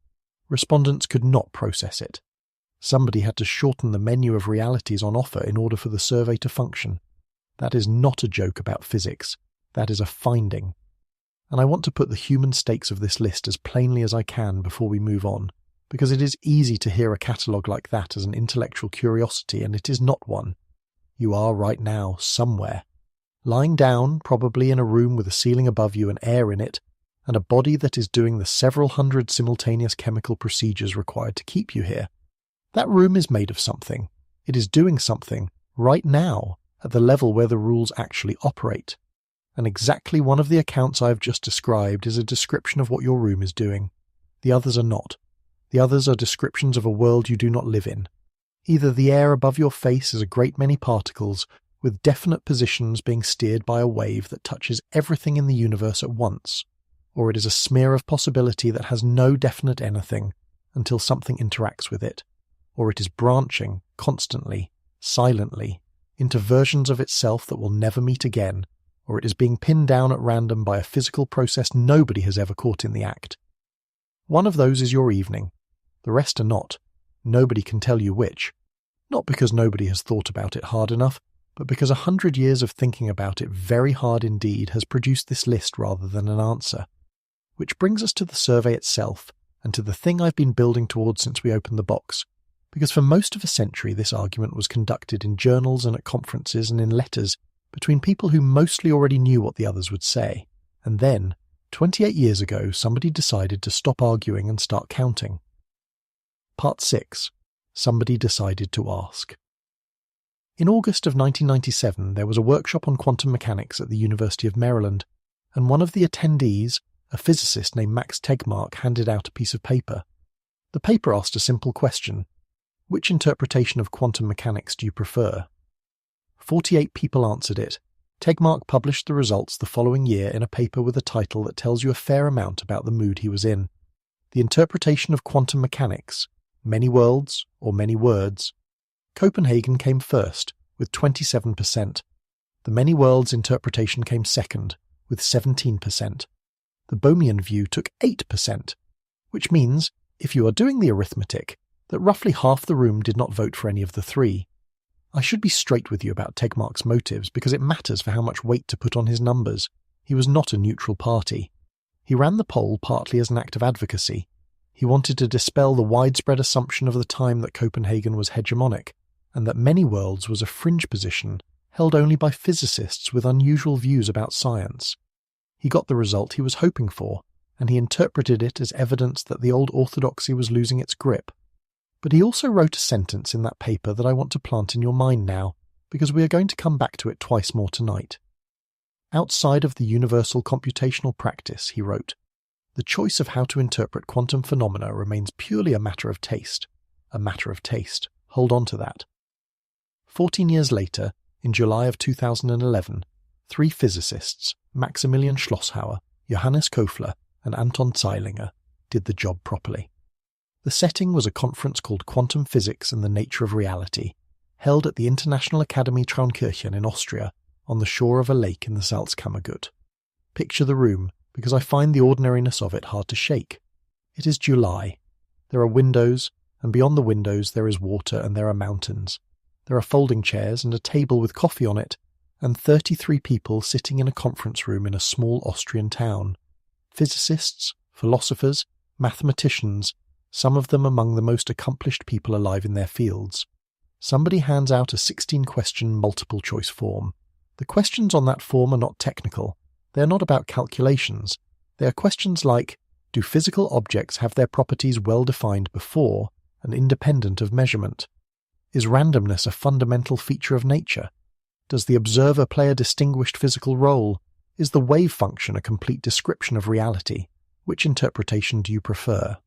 Respondents could not process it. Somebody had to shorten the menu of realities on offer in order for the survey to function. That is not a joke about physics. That is a finding. And I want to put the human stakes of this list as plainly as I can before we move on, because it is easy to hear a catalogue like that as an intellectual curiosity, and it is not one. You are right now, somewhere. Lying down, probably in a room with a ceiling above you and air in it, and a body that is doing the several hundred simultaneous chemical procedures required to keep you here. That room is made of something. It is doing something, right now, at the level where the rules actually operate. And exactly one of the accounts I have just described is a description of what your room is doing. The others are not. The others are descriptions of a world you do not live in. Either the air above your face is a great many particles, with definite positions being steered by a wave that touches everything in the universe at once, or it is a smear of possibility that has no definite anything until something interacts with it, or it is branching, constantly, silently, into versions of itself that will never meet again, or it is being pinned down at random by a physical process nobody has ever caught in the act. One of those is your evening. The rest are not. Nobody can tell you which. Not because nobody has thought about it hard enough, but because 100 years of thinking about it very hard indeed has produced this list rather than an answer. Which brings us to the survey itself, and to the thing I've been building towards since we opened the box. because for most of a century this argument was conducted in journals and at conferences and in letters between people who mostly already knew what the others would say. And then, 28 years ago, somebody decided to stop arguing and start counting. Part 6. Somebody decided to ask. In August of 1997, there was a workshop on quantum mechanics at the University of Maryland, and one of the attendees, a physicist named Max Tegmark, handed out a piece of paper. The paper asked a simple question: which interpretation of quantum mechanics do you prefer? 48 people answered it. Tegmark published the results the following year in a paper with a title that tells you a fair amount about the mood he was in. The interpretation of quantum mechanics, many worlds or many words. Copenhagen came first, with 27%. The many worlds interpretation came second, with 17%. The Bohmian view took 8%, which means, if you are doing the arithmetic, that roughly half the room did not vote for any of the three. I should be straight with you about Tegmark's motives because it matters for how much weight to put on his numbers. He was not a neutral party. He ran the poll partly as an act of advocacy. He wanted to dispel the widespread assumption of the time that Copenhagen was hegemonic, and that many worlds was a fringe position held only by physicists with unusual views about science. He got the result he was hoping for, and he interpreted it as evidence that the old orthodoxy was losing its grip. But he also wrote a sentence in that paper that I want to plant in your mind now, because we are going to come back to it twice more tonight. Outside of the universal computational practice, he wrote, the choice of how to interpret quantum phenomena remains purely a matter of taste. A matter of taste. Hold on to that. 14 years later, in July of 2011, three physicists, Maximilian Schlosshauer, Johannes Kofler, and Anton Zeilinger, did the job properly. The setting was a conference called Quantum Physics and the Nature of Reality, held at the International Academy Traunkirchen in Austria, on the shore of a lake in the Salzkammergut. Picture the room, because I find the ordinariness of it hard to shake. It is July. There are windows, and beyond the windows there is water and there are mountains. There are folding chairs and a table with coffee on it, and 33 people sitting in a conference room in a small Austrian town. Physicists, philosophers, mathematicians, some of them among the most accomplished people alive in their fields. Somebody hands out a 16-question multiple-choice form. The questions on that form are not technical. They are not about calculations. They are questions like, do physical objects have their properties well defined before and independent of measurement? Is randomness a fundamental feature of nature? Does the observer play a distinguished physical role? Is the wave function a complete description of reality? Which interpretation do you prefer?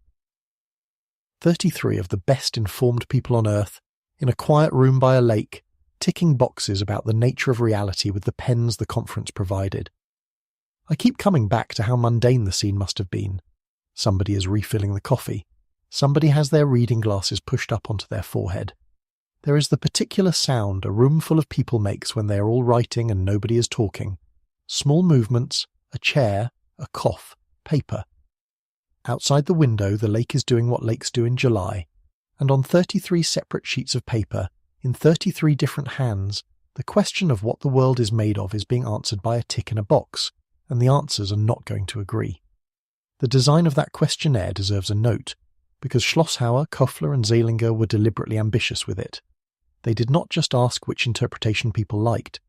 33 of the best informed people on Earth, in a quiet room by a lake, ticking boxes about the nature of reality with the pens the conference provided. I keep coming back to how mundane the scene must have been. Somebody is refilling the coffee. Somebody has their reading glasses pushed up onto their forehead. There is the particular sound a room full of people makes when they are all writing and nobody is talking. Small movements, a chair, a cough, paper. Outside the window, the lake is doing what lakes do in July, and on 33 separate sheets of paper, in 33 different hands, the question of what the world is made of is being answered by a tick in a box, and the answers are not going to agree. The design of that questionnaire deserves a note, because Schlosshauer, Kofler and Zeilinger were deliberately ambitious with it. They did not just ask which interpretation people liked.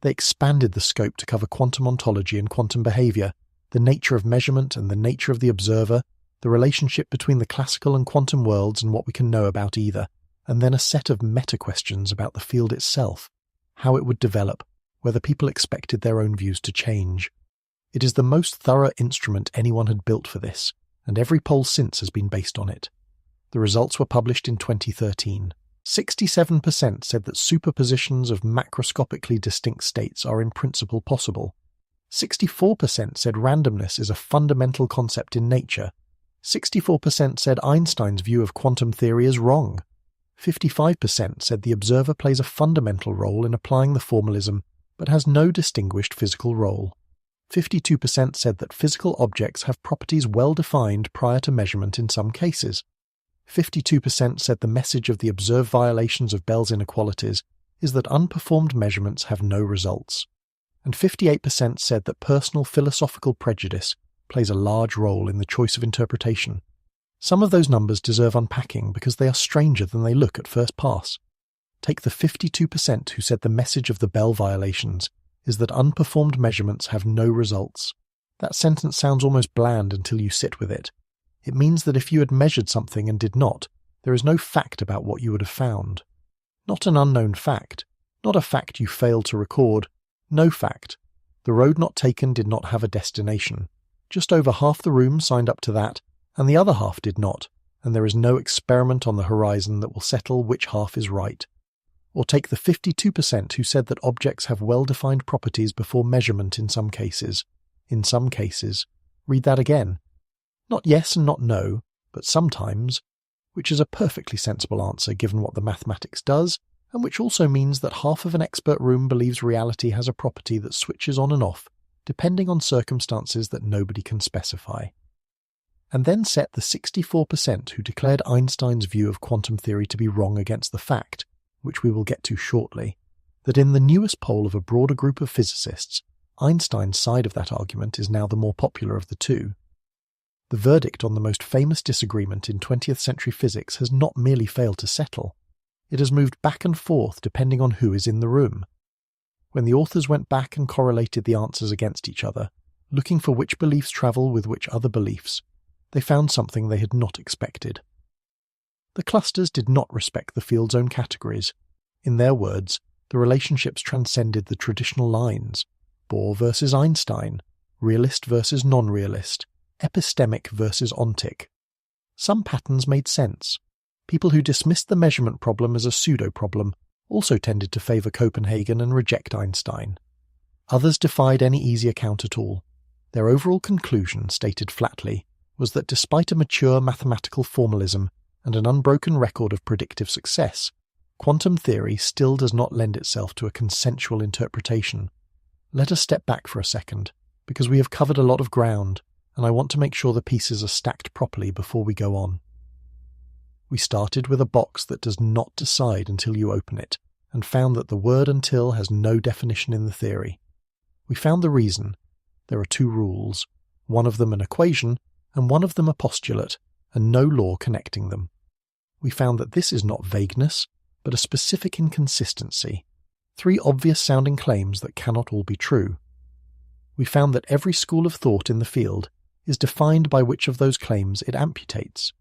They expanded the scope to cover quantum ontology and quantum behavior, the nature of measurement and the nature of the observer, the relationship between the classical and quantum worlds and what we can know about either, and then a set of meta-questions about the field itself, how it would develop, whether people expected their own views to change. It is the most thorough instrument anyone had built for this, and every poll since has been based on it. The results were published in 2013. 67% said that superpositions of macroscopically distinct states are in principle possible. 64% said randomness is a fundamental concept in nature. 64% said Einstein's view of quantum theory is wrong. 55% said the observer plays a fundamental role in applying the formalism, but has no distinguished physical role. 52% said that physical objects have properties well defined prior to measurement in some cases. 52% said the message of the observed violations of Bell's inequalities is that unperformed measurements have no results. And 58% said that personal philosophical prejudice plays a large role in the choice of interpretation. Some of those numbers deserve unpacking because they are stranger than they look at first pass. Take the 52% who said the message of the Bell violations is that unperformed measurements have no results. That sentence sounds almost bland until you sit with it. It means that if you had measured something and did not, there is no fact about what you would have found. Not an unknown fact, not a fact you failed to record, no fact. The road not taken did not have a destination. Just over half the room signed up to that, and the other half did not, and there is no experiment on the horizon that will settle which half is right. Or take the 52% who said that objects have well-defined properties before measurement in some cases. In some cases. Read that again. Not yes and not no, but sometimes, which is a perfectly sensible answer given what the mathematics does, and which also means that half of an expert room believes reality has a property that switches on and off, depending on circumstances that nobody can specify. And then set the 64% who declared Einstein's view of quantum theory to be wrong against the fact, which we will get to shortly, that in the newest poll of a broader group of physicists, Einstein's side of that argument is now the more popular of the two. The verdict on the most famous disagreement in 20th century physics has not merely failed to settle, it has moved back and forth depending on who is in the room. When the authors went back and correlated the answers against each other, looking for which beliefs travel with which other beliefs, they found something they had not expected. The clusters did not respect the field's own categories. In their words, the relationships transcended the traditional lines: Bohr versus Einstein, realist versus non-realist, epistemic versus ontic. Some patterns made sense. People who dismissed the measurement problem as a pseudo-problem also tended to favour Copenhagen and reject Einstein. Others defied any easy account at all. Their overall conclusion, stated flatly, was that despite a mature mathematical formalism and an unbroken record of predictive success, quantum theory still does not lend itself to a consensual interpretation. Let us step back for a second, because we have covered a lot of ground, and I want to make sure the pieces are stacked properly before we go on. We started with a box that does not decide until you open it, and found that the word until has no definition in the theory. We found the reason. There are two rules, one of them an equation, and one of them a postulate, and no law connecting them. We found that this is not vagueness, but a specific inconsistency, three obvious-sounding claims that cannot all be true. We found that every school of thought in the field is defined by which of those claims it amputates,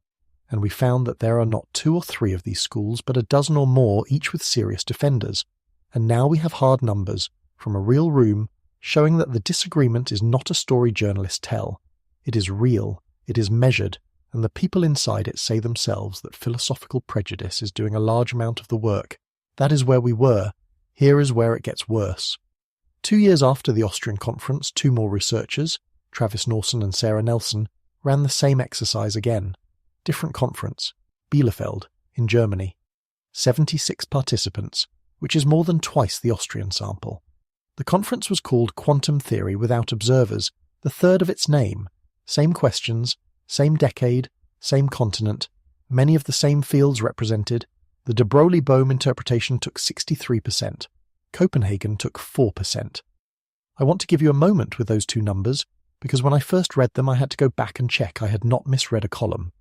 and we found that there are not 2 or 3 of these schools, but a dozen or more, each with serious defenders, and now we have hard numbers from a real room showing that the disagreement is not a story journalists tell. It is real, it is measured, and the people inside it say themselves that philosophical prejudice is doing a large amount of the work. That is where we were. Here is where it gets worse. 2 years after the Austrian conference, 2 more researchers, Travis Norson and Sarah Nelson, ran the same exercise again. Different conference, Bielefeld, in Germany. 76 participants, which is more than twice the Austrian sample. The conference was called Quantum Theory Without Observers, the third of its name. Same questions, same decade, same continent, many of the same fields represented. The de Broglie-Bohm interpretation took 63%. Copenhagen took 4%. I want to give you a moment with those 2 numbers, because when I first read them I had to go back and check I had not misread a column.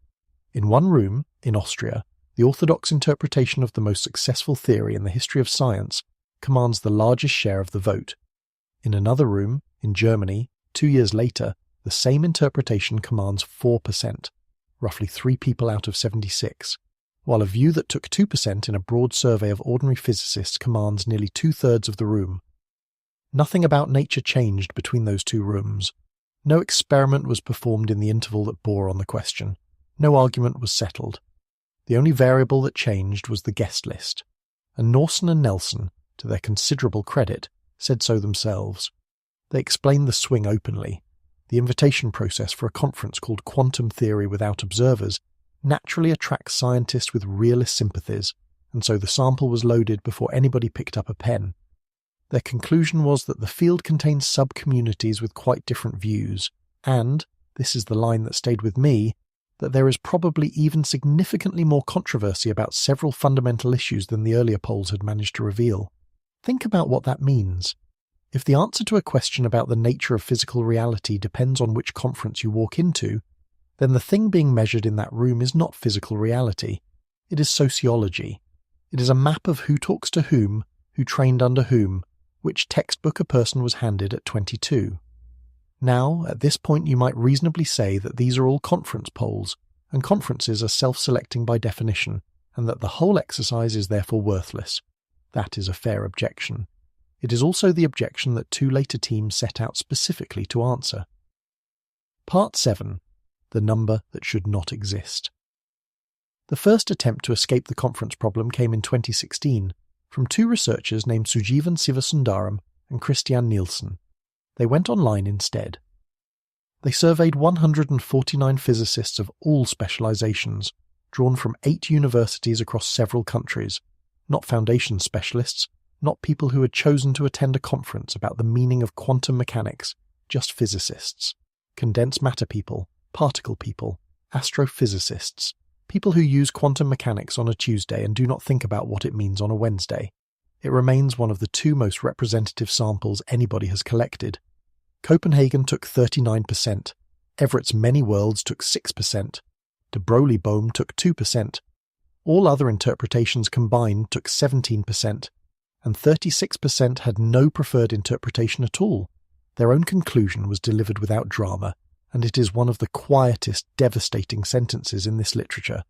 In one room, in Austria, the orthodox interpretation of the most successful theory in the history of science commands the largest share of the vote. In another room, in Germany, 2 years later, the same interpretation commands 4%, roughly 3 people out of 76, while a view that took 2% in a broad survey of ordinary physicists commands nearly 2/3 of the room. Nothing about nature changed between those 2 rooms. No experiment was performed in the interval that bore on the question. No argument was settled. The only variable that changed was the guest list, and Norson and Nelson, to their considerable credit, said so themselves. They explained the swing openly. The invitation process for a conference called Quantum Theory Without Observers naturally attracts scientists with realist sympathies, and so the sample was loaded before anybody picked up a pen. Their conclusion was that the field contains sub-communities with quite different views, and, this is the line that stayed with me, that there is probably even significantly more controversy about several fundamental issues than the earlier polls had managed to reveal. Think about what that means. If the answer to a question about the nature of physical reality depends on which conference you walk into, then the thing being measured in that room is not physical reality. It is sociology. It is a map of who talks to whom, who trained under whom, which textbook a person was handed at 22. Now, at this point you might reasonably say that these are all conference polls, and conferences are self-selecting by definition, and that the whole exercise is therefore worthless. That is a fair objection. It is also the objection that two later teams set out specifically to answer. Part 7. The number that should not exist. The first attempt to escape the conference problem came in 2016 from two researchers named Sujeevan Sivasundaram and Christian Nielsen. They went online instead. They surveyed 149 physicists of all specializations, drawn from 8 universities across several countries, not foundation specialists, not people who had chosen to attend a conference about the meaning of quantum mechanics, just physicists, condensed matter people, particle people, astrophysicists, people who use quantum mechanics on a Tuesday and do not think about what it means on a Wednesday. It remains one of the 2 most representative samples anybody has collected. Copenhagen took 39%, Everett's Many Worlds took 6%, de Broglie-Bohm took 2%, all other interpretations combined took 17%, and 36% had no preferred interpretation at all. Their own conclusion was delivered without drama, and it is one of the quietest, devastating sentences in this literature.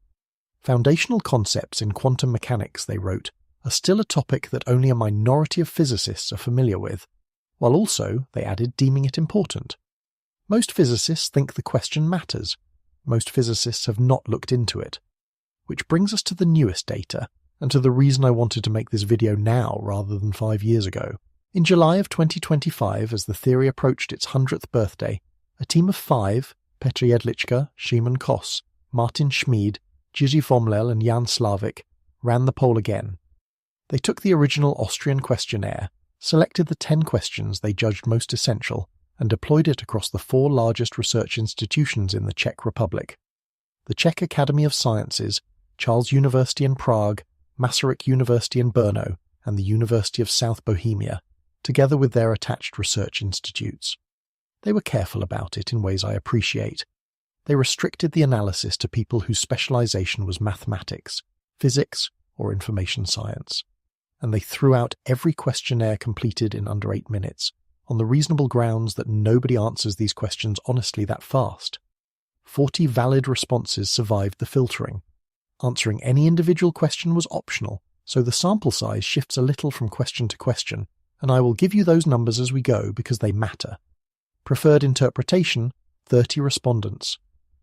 Foundational concepts in quantum mechanics, they wrote, are still a topic that only a minority of physicists are familiar with, while also, they added, deeming it important. Most physicists think the question matters. Most physicists have not looked into it. Which brings us to the newest data, and to the reason I wanted to make this video now rather than 5 years ago. In July of 2025, as the theory approached its 100th birthday, a team of 5, Petr Jedlička, Szymon Kos, Martin Schmid, Jiří Vomlel and Jan Slavik, ran the poll again. They took the original Austrian questionnaire, selected the 10 questions they judged most essential, and deployed it across the 4 largest research institutions in the Czech Republic: the Czech Academy of Sciences, Charles University in Prague, Masaryk University in Brno, and the University of South Bohemia, together with their attached research institutes. They were careful about it in ways I appreciate. They restricted the analysis to people whose specialization was mathematics, physics, or information science. And they threw out every questionnaire completed in under 8 minutes, on the reasonable grounds that nobody answers these questions honestly that fast. 40 valid responses survived the filtering. Answering any individual question was optional, so the sample size shifts a little from question to question, and I will give you those numbers as we go because they matter. Preferred interpretation, 30 respondents.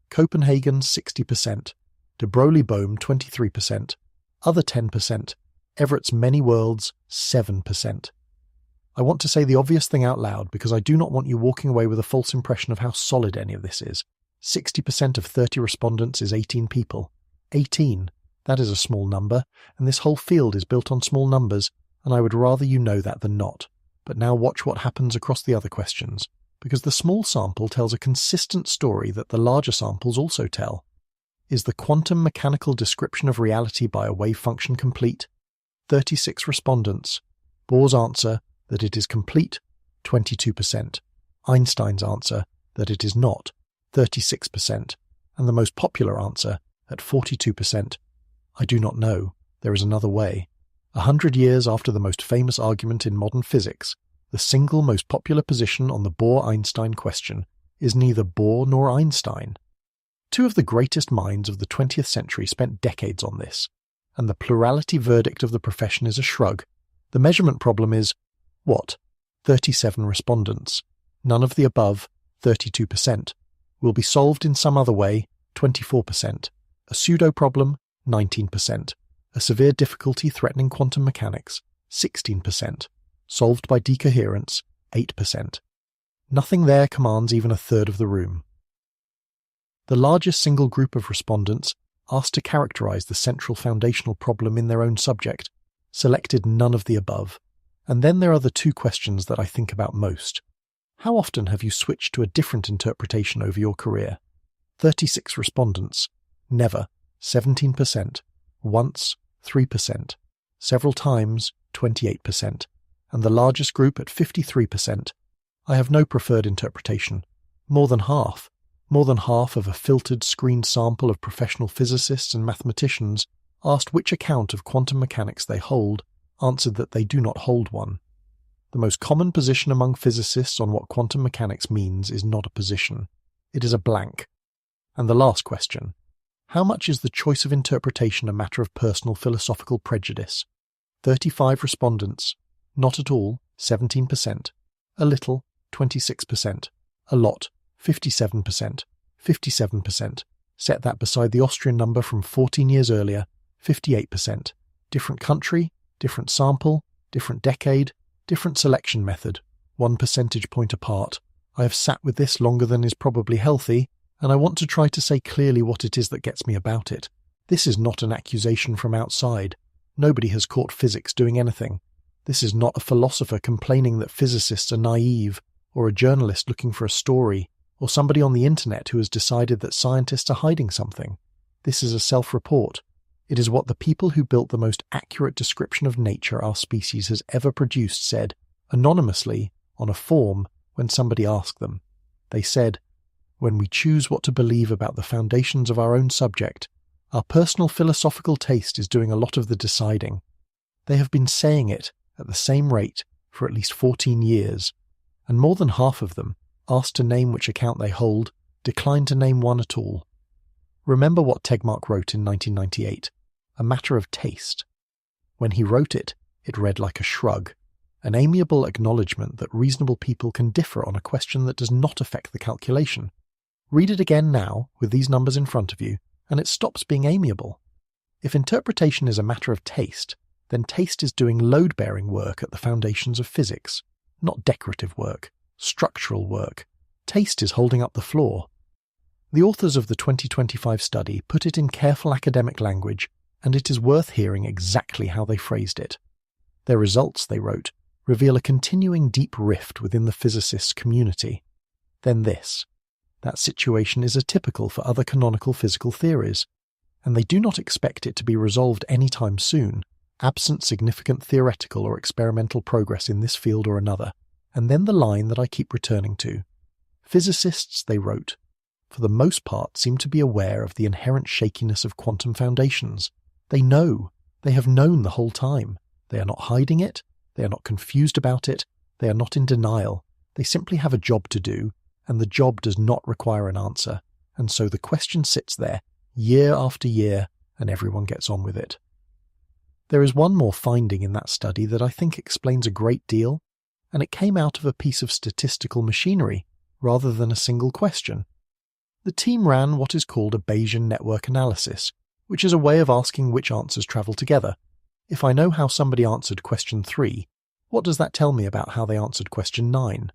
Copenhagen, 60%. De Broglie-Bohm, 23%. Other 10%. Everett's Many Worlds, 7%. I want to say the obvious thing out loud because I do not want you walking away with a false impression of how solid any of this is. 60% of 30 respondents is 18 people. 18. That is a small number, and this whole field is built on small numbers, and I would rather you know that than not. But now watch what happens across the other questions, because the small sample tells a consistent story that the larger samples also tell. Is the quantum mechanical description of reality by a wave function complete? 36 respondents. Bohr's answer, that it is complete, 22%. Einstein's answer, that it is not, 36%. And the most popular answer, at 42%. I do not know. There is another way. 100 years after the most famous argument in modern physics, the single most popular position on the Bohr-Einstein question is neither Bohr nor Einstein. 2 of the greatest minds of the 20th century spent decades on this, and the plurality verdict of the profession is a shrug. The measurement problem is, what? 37 respondents. None of the above, 32%. Will be solved in some other way, 24%. A pseudo-problem, 19%. A severe difficulty threatening quantum mechanics, 16%. Solved by decoherence, 8%. Nothing there commands even a third of the room. The largest single group of respondents, asked to characterize the central foundational problem in their own subject, selected none of the above. And then there are the 2 questions that I think about most. How often have you switched to a different interpretation over your career? 36 respondents. Never, 17%. Once, 3%. Several times, 28%. And the largest group at 53%. I have no preferred interpretation. More than half, More than half of a filtered, screened sample of professional physicists and mathematicians asked which account of quantum mechanics they hold answered that they do not hold one. The most common position among physicists on what quantum mechanics means is not a position. It is a blank. And the last question: how much is the choice of interpretation a matter of personal philosophical prejudice? 35 respondents. Not at all, 17%. A little, 26%. A lot, 57%. 57%. Set that beside the Austrian number from 14 years earlier, 58%. Different country, different sample, different decade, different selection method, 1 percentage point apart. I have sat with this longer than is probably healthy, and I want to try to say clearly what it is that gets me about it. This is not an accusation from outside. Nobody has caught physics doing anything. This is not a philosopher complaining that physicists are naive, or a journalist looking for a story, or somebody on the internet who has decided that scientists are hiding something. This is a self-report. It is what the people who built the most accurate description of nature our species has ever produced said, anonymously, on a form, when somebody asked them. They said, "When we choose what to believe about the foundations of our own subject, our personal philosophical taste is doing a lot of the deciding." They have been saying it at the same rate for at least 14 years, and more than half of them, asked to name which account they hold, declined to name one at all. Remember what Tegmark wrote in 1998, A Matter of Taste. When he wrote it, it read like a shrug, an amiable acknowledgement that reasonable people can differ on a question that does not affect the calculation. Read it again now, with these numbers in front of you, and it stops being amiable. If interpretation is a matter of taste, then taste is doing load-bearing work at the foundations of physics, not decorative work, structural work. Taste is holding up the floor. The authors of the 2025 study put it in careful academic language, and it is worth hearing exactly how they phrased it. Their results, they wrote, reveal a continuing deep rift within the physicists' community. Then this: that situation is atypical for other canonical physical theories, and they do not expect it to be resolved anytime soon, absent significant theoretical or experimental progress in this field or another. And then the line that I keep returning to. Physicists, they wrote, for the most part seem to be aware of the inherent shakiness of quantum foundations. They know. They have known the whole time. They are not hiding it. They are not confused about it. They are not in denial. They simply have a job to do, and the job does not require an answer. And so the question sits there, year after year, and everyone gets on with it. There is one more finding in that study that I think explains a great deal, and it came out of a piece of statistical machinery, rather than a single question. The team ran what is called a Bayesian network analysis, which is a way of asking which answers travel together. If I know how somebody answered question 3, what does that tell me about how they answered question 9?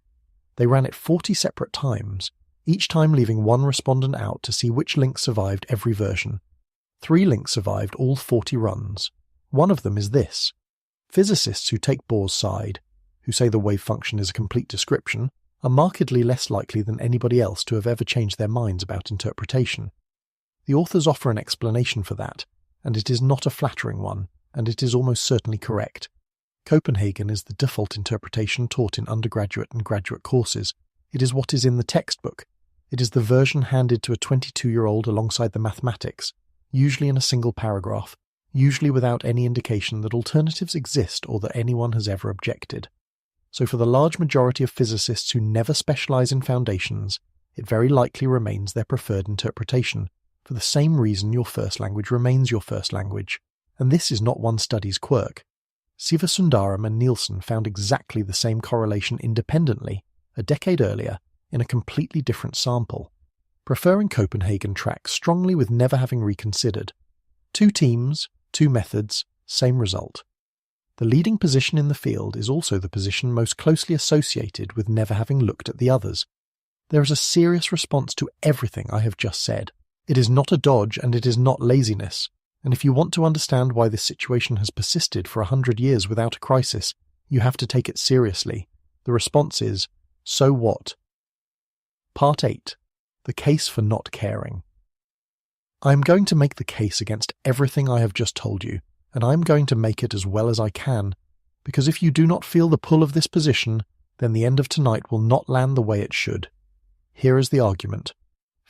They ran it 40 separate times, each time leaving one respondent out to see which link survived every version. 3 links survived all 40 runs. One of them is this: physicists who take Bohr's side, who say the wave function is a complete description, are markedly less likely than anybody else to have ever changed their minds about interpretation. The authors offer an explanation for that, and it is not a flattering one, and it is almost certainly correct. Copenhagen is the default interpretation taught in undergraduate and graduate courses. It is what is in the textbook. It is the version handed to a 22-year-old alongside the mathematics, usually in a single paragraph, usually without any indication that alternatives exist or that anyone has ever objected. So for the large majority of physicists who never specialize in foundations, it very likely remains their preferred interpretation, for the same reason your first language remains your first language. And this is not one study's quirk. Sivasundaram and Nielsen found exactly the same correlation independently, a decade earlier, in a completely different sample. Preferring Copenhagen tracks strongly with never having reconsidered. 2 teams, 2 methods, same result. The leading position in the field is also the position most closely associated with never having looked at the others. There is a serious response to everything I have just said. It is not a dodge and it is not laziness, and if you want to understand why this situation has persisted for 100 years without a crisis, you have to take it seriously. The response is, so what? Part 8. The case for not caring. I am going to make the case against everything I have just told you, and I am going to make it as well as I can, because if you do not feel the pull of this position, then the end of tonight will not land the way it should. Here is the argument.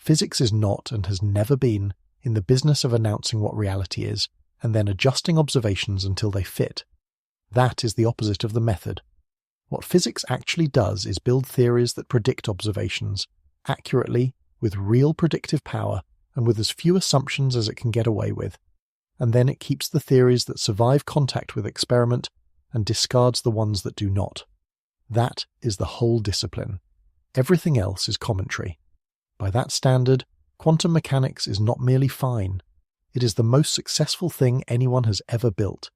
Physics is not, and has never been, in the business of announcing what reality is, and then adjusting observations until they fit. That is the opposite of the method. What physics actually does is build theories that predict observations, accurately, with real predictive power, and with as few assumptions as it can get away with. And then it keeps the theories that survive contact with experiment and discards the ones that do not. That is the whole discipline. Everything else is commentary. By that standard, quantum mechanics is not merely fine. It is the most successful thing anyone has ever built.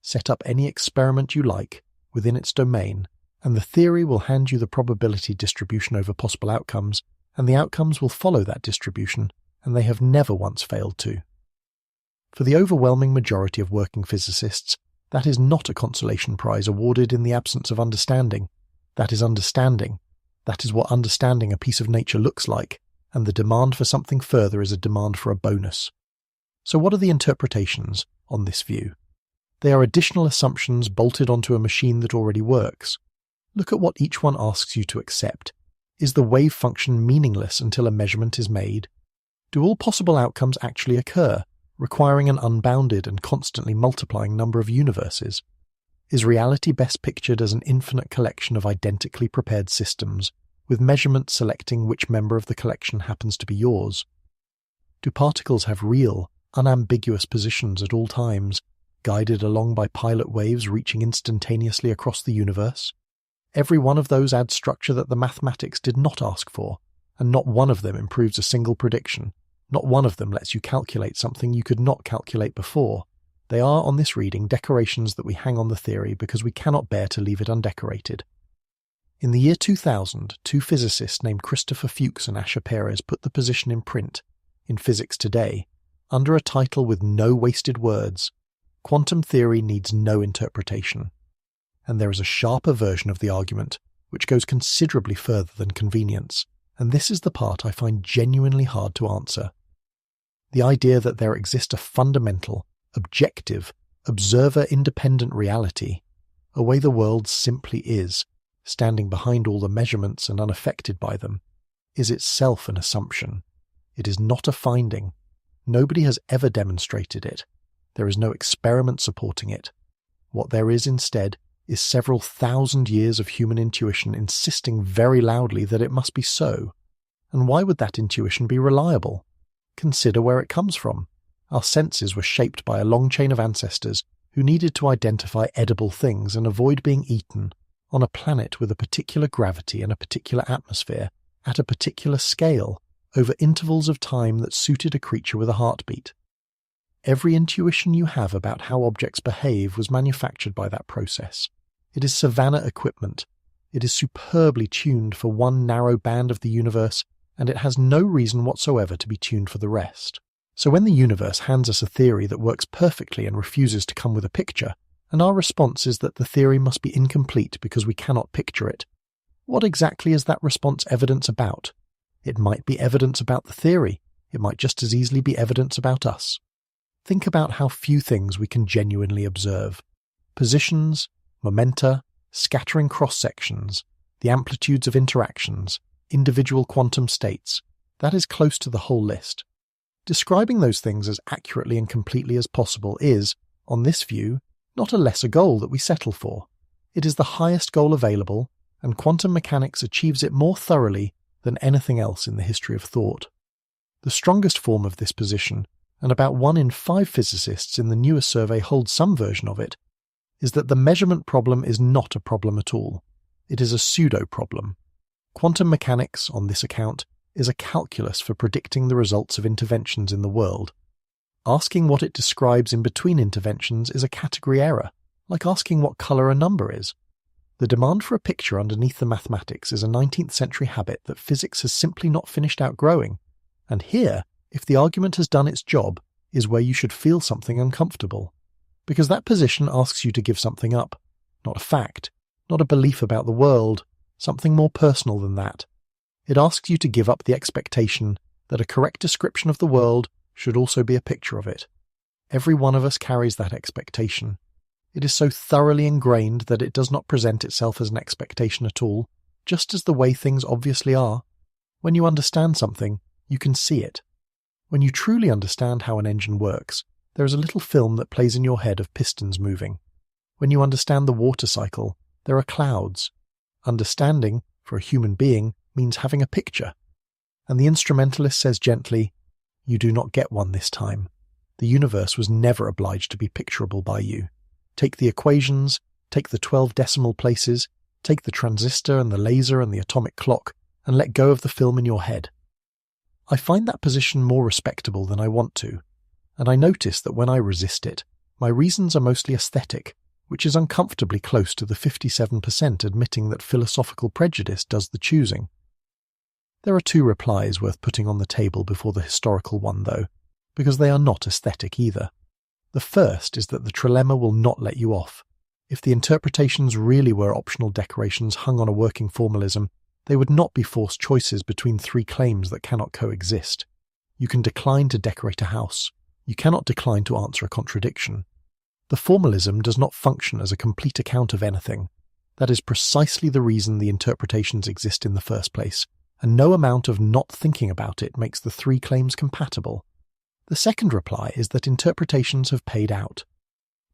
Set up any experiment you like within its domain, and the theory will hand you the probability distribution over possible outcomes, and the outcomes will follow that distribution, and they have never once failed to. For the overwhelming majority of working physicists, that is not a consolation prize awarded in the absence of understanding. That is understanding. That is what understanding a piece of nature looks like, and the demand for something further is a demand for a bonus. So what are the interpretations on this view? They are additional assumptions bolted onto a machine that already works. Look at what each one asks you to accept. Is the wave function meaningless until a measurement is made? Do all possible outcomes actually occur, requiring an unbounded and constantly multiplying number of universes? Is reality best pictured as an infinite collection of identically prepared systems, with measurements selecting which member of the collection happens to be yours? Do particles have real, unambiguous positions at all times, guided along by pilot waves reaching instantaneously across the universe? Every one of those adds structure that the mathematics did not ask for, and not one of them improves a single prediction. Not one of them lets you calculate something you could not calculate before. They are, on this reading, decorations that we hang on the theory because we cannot bear to leave it undecorated. In the year 2000, two physicists named Christopher Fuchs and Asher Perez put the position in print, in Physics Today, under a title with no wasted words: Quantum theory needs no interpretation. And there is a sharper version of the argument, which goes considerably further than convenience, and this is the part I find genuinely hard to answer. The idea that there exists a fundamental, objective, observer-independent reality, a way the world simply is, standing behind all the measurements and unaffected by them, is itself an assumption. It is not a finding. Nobody has ever demonstrated it. There is no experiment supporting it. What there is instead is several thousand years of human intuition insisting very loudly that it must be so. And why would that intuition be reliable? Consider where it comes from. Our senses were shaped by a long chain of ancestors who needed to identify edible things and avoid being eaten on a planet with a particular gravity and a particular atmosphere, at a particular scale, over intervals of time that suited a creature with a heartbeat. Every intuition you have about how objects behave was manufactured by that process. It is savannah equipment. It is superbly tuned for one narrow band of the universe, and it has no reason whatsoever to be tuned for the rest. So when the universe hands us a theory that works perfectly and refuses to come with a picture, and our response is that the theory must be incomplete because we cannot picture it, what exactly is that response evidence about? It might be evidence about the theory. It might just as easily be evidence about us. Think about how few things we can genuinely observe. Positions, momenta, scattering cross-sections, the amplitudes of interactions, individual quantum states. That is close to the whole list. Describing those things as accurately and completely as possible is, on this view, not a lesser goal that we settle for. It is the highest goal available, and quantum mechanics achieves it more thoroughly than anything else in the history of thought. The strongest form of this position, and about 1 in 5 physicists in the newest survey hold some version of it, is that the measurement problem is not a problem at all. It is a pseudo-problem. Quantum mechanics, on this account, is a calculus for predicting the results of interventions in the world. Asking what it describes in between interventions is a category error, like asking what colour a number is. The demand for a picture underneath the mathematics is a 19th century habit that physics has simply not finished outgrowing, and here, if the argument has done its job, is where you should feel something uncomfortable. Because that position asks you to give something up. Not a fact, not a belief about the world, something more personal than that. It asks you to give up the expectation that a correct description of the world should also be a picture of it. Every one of us carries that expectation. It is so thoroughly ingrained that it does not present itself as an expectation at all, just as the way things obviously are. When you understand something, You can see it. When you truly understand how an engine works, there is a little film that plays in your head of pistons moving. When you understand the water cycle, there are clouds. Understanding, for a human being, means having a picture. And the instrumentalist says gently, "You do not get one this time. The universe was never obliged to be picturable by you. Take the equations, take the 12 decimal places, take the transistor and the laser and the atomic clock, and let go of the film in your head." I find that position more respectable than I want to, and I notice that when I resist it, my reasons are mostly aesthetic, which is uncomfortably close to the 57% admitting that philosophical prejudice does the choosing. There are two replies worth putting on the table before the historical one, though, because they are not aesthetic either. The first is that the trilemma will not let you off. If the interpretations really were optional decorations hung on a working formalism, they would not be forced choices between three claims that cannot coexist. You can decline to decorate a house. You cannot decline to answer a contradiction. The formalism does not function as a complete account of anything. That is precisely the reason the interpretations exist in the first place, and no amount of not thinking about it makes the three claims compatible. The second reply is that interpretations have paid out.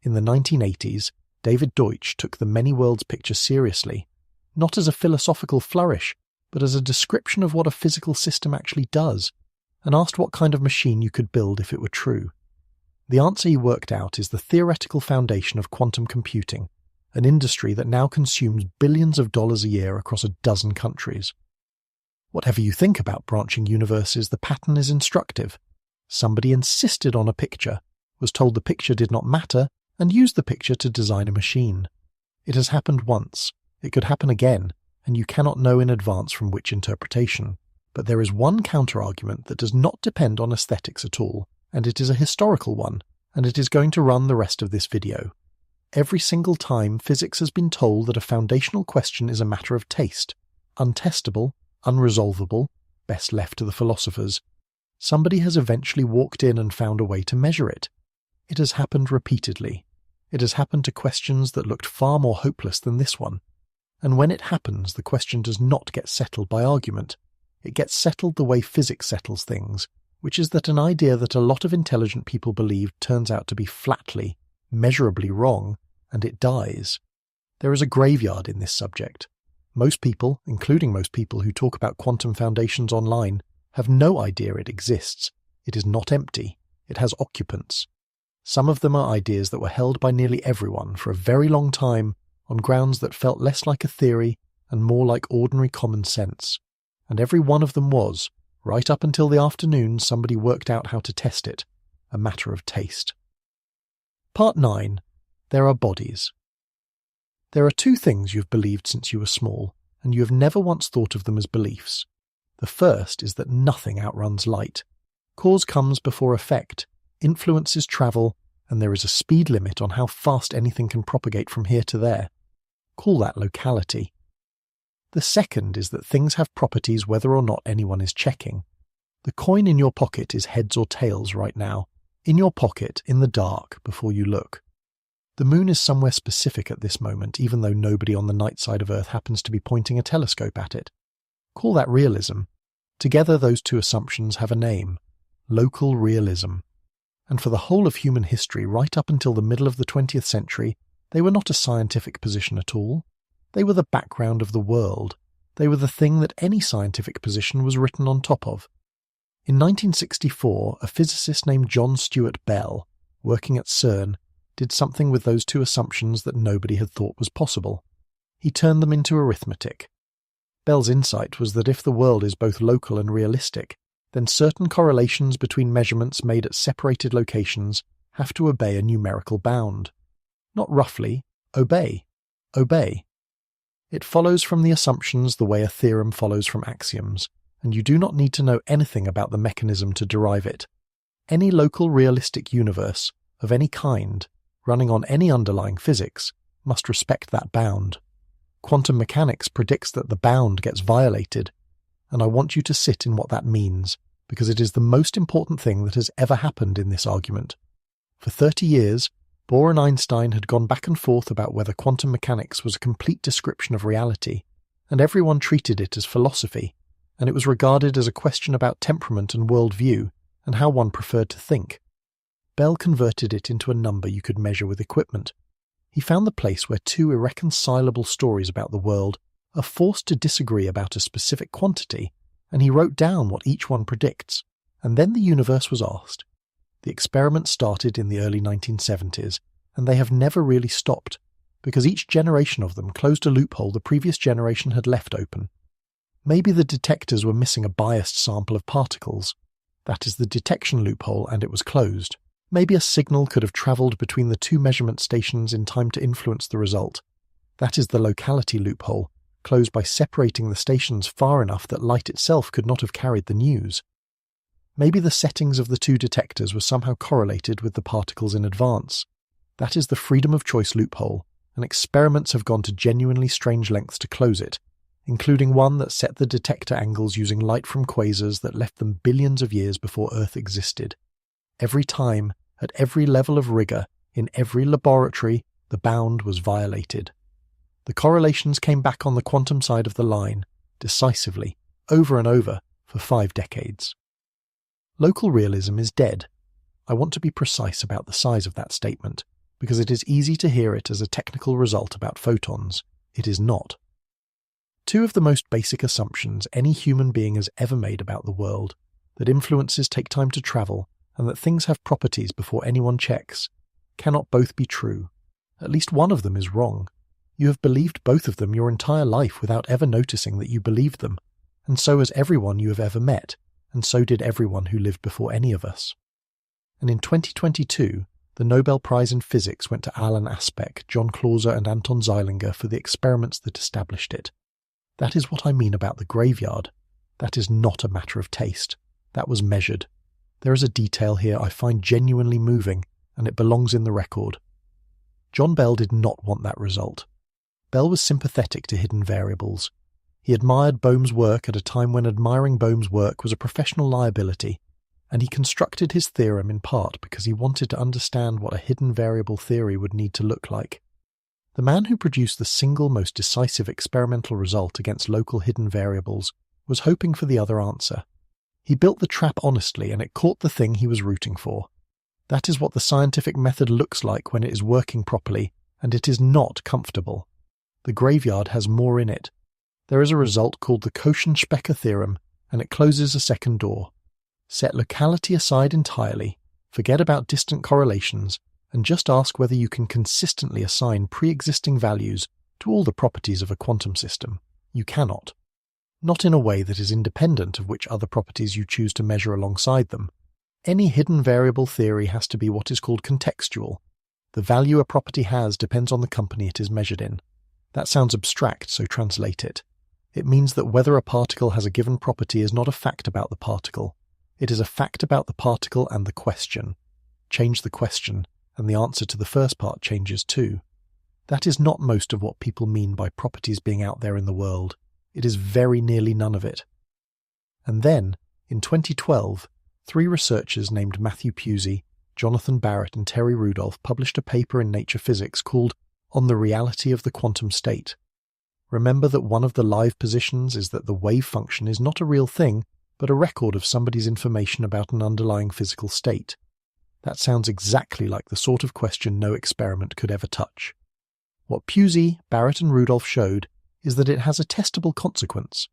In the 1980s, David Deutsch took the many worlds picture seriously, not as a philosophical flourish, but as a description of what a physical system actually does, and asked what kind of machine you could build if it were true. The answer he worked out is the theoretical foundation of quantum computing, an industry that now consumes billions of dollars a year across a dozen countries. Whatever you think about branching universes, the pattern is instructive. Somebody insisted on a picture, was told the picture did not matter, and used the picture to design a machine. It has happened once. It could happen again, and you cannot know in advance from which interpretation. But there is one counter-argument that does not depend on aesthetics at all, and it is a historical one, and it is going to run the rest of this video. Every single time physics has been told that a foundational question is a matter of taste, untestable, unresolvable, best left to the philosophers, somebody has eventually walked in and found a way to measure it. It has happened repeatedly. It has happened to questions that looked far more hopeless than this one. And when it happens, the question does not get settled by argument. It gets settled the way physics settles things, which is that an idea that a lot of intelligent people believed turns out to be flatly, measurably wrong, and it dies. There is a graveyard in this subject. Most people, including most people who talk about quantum foundations online, have no idea it exists. It is not empty. It has occupants. Some of them are ideas that were held by nearly everyone for a very long time on grounds that felt less like a theory and more like ordinary common sense. And every one of them was, right up until the afternoon somebody worked out how to test it, a matter of taste. Part 9. There are bodies. There are two things you've believed since you were small, and you have never once thought of them as beliefs. The first is that nothing outruns light. Cause comes before effect, influences travel, and there is a speed limit on how fast anything can propagate from here to there. Call that locality. The second is that things have properties whether or not anyone is checking. The coin in your pocket is heads or tails right now, in your pocket, in the dark, before you look. The moon is somewhere specific at this moment, even though nobody on the night side of Earth happens to be pointing a telescope at it. Call that realism. Together those two assumptions have a name: local realism. And for the whole of human history, right up until the middle of the 20th century, they were not a scientific position at all. They were the background of the world. They were the thing that any scientific position was written on top of. In 1964, a physicist named John Stuart Bell, working at CERN, did something with those two assumptions that nobody had thought was possible. He turned them into arithmetic. Bell's insight was that if the world is both local and realistic, then certain correlations between measurements made at separated locations have to obey a numerical bound. Not roughly, obey. Obey. It follows from the assumptions the way a theorem follows from axioms, and you do not need to know anything about the mechanism to derive it. Any local realistic universe, of any kind, running on any underlying physics, must respect that bound. Quantum mechanics predicts that the bound gets violated, and I want you to sit in what that means, because it is the most important thing that has ever happened in this argument. For 30 years, Bohr and Einstein had gone back and forth about whether quantum mechanics was a complete description of reality, and everyone treated it as philosophy, and it was regarded as a question about temperament and worldview and how one preferred to think. Bell converted it into a number you could measure with equipment. He found the place where two irreconcilable stories about the world are forced to disagree about a specific quantity, and he wrote down what each one predicts, and then the universe was asked. The experiment started in the early 1970s, and they have never really stopped, because each generation of them closed a loophole the previous generation had left open. Maybe the detectors were missing a biased sample of particles. That is the detection loophole, and it was closed. Maybe a signal could have travelled between the two measurement stations in time to influence the result. That is the locality loophole, closed by separating the stations far enough that light itself could not have carried the news. Maybe the settings of the two detectors were somehow correlated with the particles in advance. That is the freedom of choice loophole, and experiments have gone to genuinely strange lengths to close it, including one that set the detector angles using light from quasars that left them billions of years before Earth existed. Every time, at every level of rigor, in every laboratory, the bound was violated. The correlations came back on the quantum side of the line, decisively, over and over, for 5 decades. Local realism is dead. I want to be precise about the size of that statement, because it is easy to hear it as a technical result about photons. It is not. Two of the most basic assumptions any human being has ever made about the world, that influences take time to travel, and that things have properties before anyone checks, cannot both be true. At least one of them is wrong. You have believed both of them your entire life without ever noticing that you believed them, and so has everyone you have ever met, and so did everyone who lived before any of us. And in 2022, the Nobel Prize in Physics went to Alan Aspect, John Clauser and Anton Zeilinger for the experiments that established it. That is what I mean about the graveyard. That is not a matter of taste. That was measured. There is a detail here I find genuinely moving, and it belongs in the record. John Bell did not want that result. Bell was sympathetic to hidden variables. He admired Bohm's work at a time when admiring Bohm's work was a professional liability, and he constructed his theorem in part because he wanted to understand what a hidden variable theory would need to look like. The man who produced the single most decisive experimental result against local hidden variables was hoping for the other answer. He built the trap honestly, and it caught the thing he was rooting for. That is what the scientific method looks like when it is working properly, and it is not comfortable. The graveyard has more in it. There is a result called the Cauchy-Specker theorem, and it closes a second door. Set locality aside entirely, forget about distant correlations, and just ask whether you can consistently assign pre-existing values to all the properties of a quantum system. You cannot. Not in a way that is independent of which other properties you choose to measure alongside them. Any hidden variable theory has to be what is called contextual. The value a property has depends on the company it is measured in. That sounds abstract, so translate it. It means that whether a particle has a given property is not a fact about the particle. It is a fact about the particle and the question. Change the question, and the answer to the first part changes too. That is not most of what people mean by properties being out there in the world. It is very nearly none of it. And then, in 2012, 3 researchers named Matthew Pusey, Jonathan Barrett and Terry Rudolph published a paper in Nature Physics called On the Reality of the Quantum State. Remember that one of the live positions is that the wave function is not a real thing, but a record of somebody's information about an underlying physical state. That sounds exactly like the sort of question no experiment could ever touch. What Pusey, Barrett and Rudolph showed is that it has a testable consequence.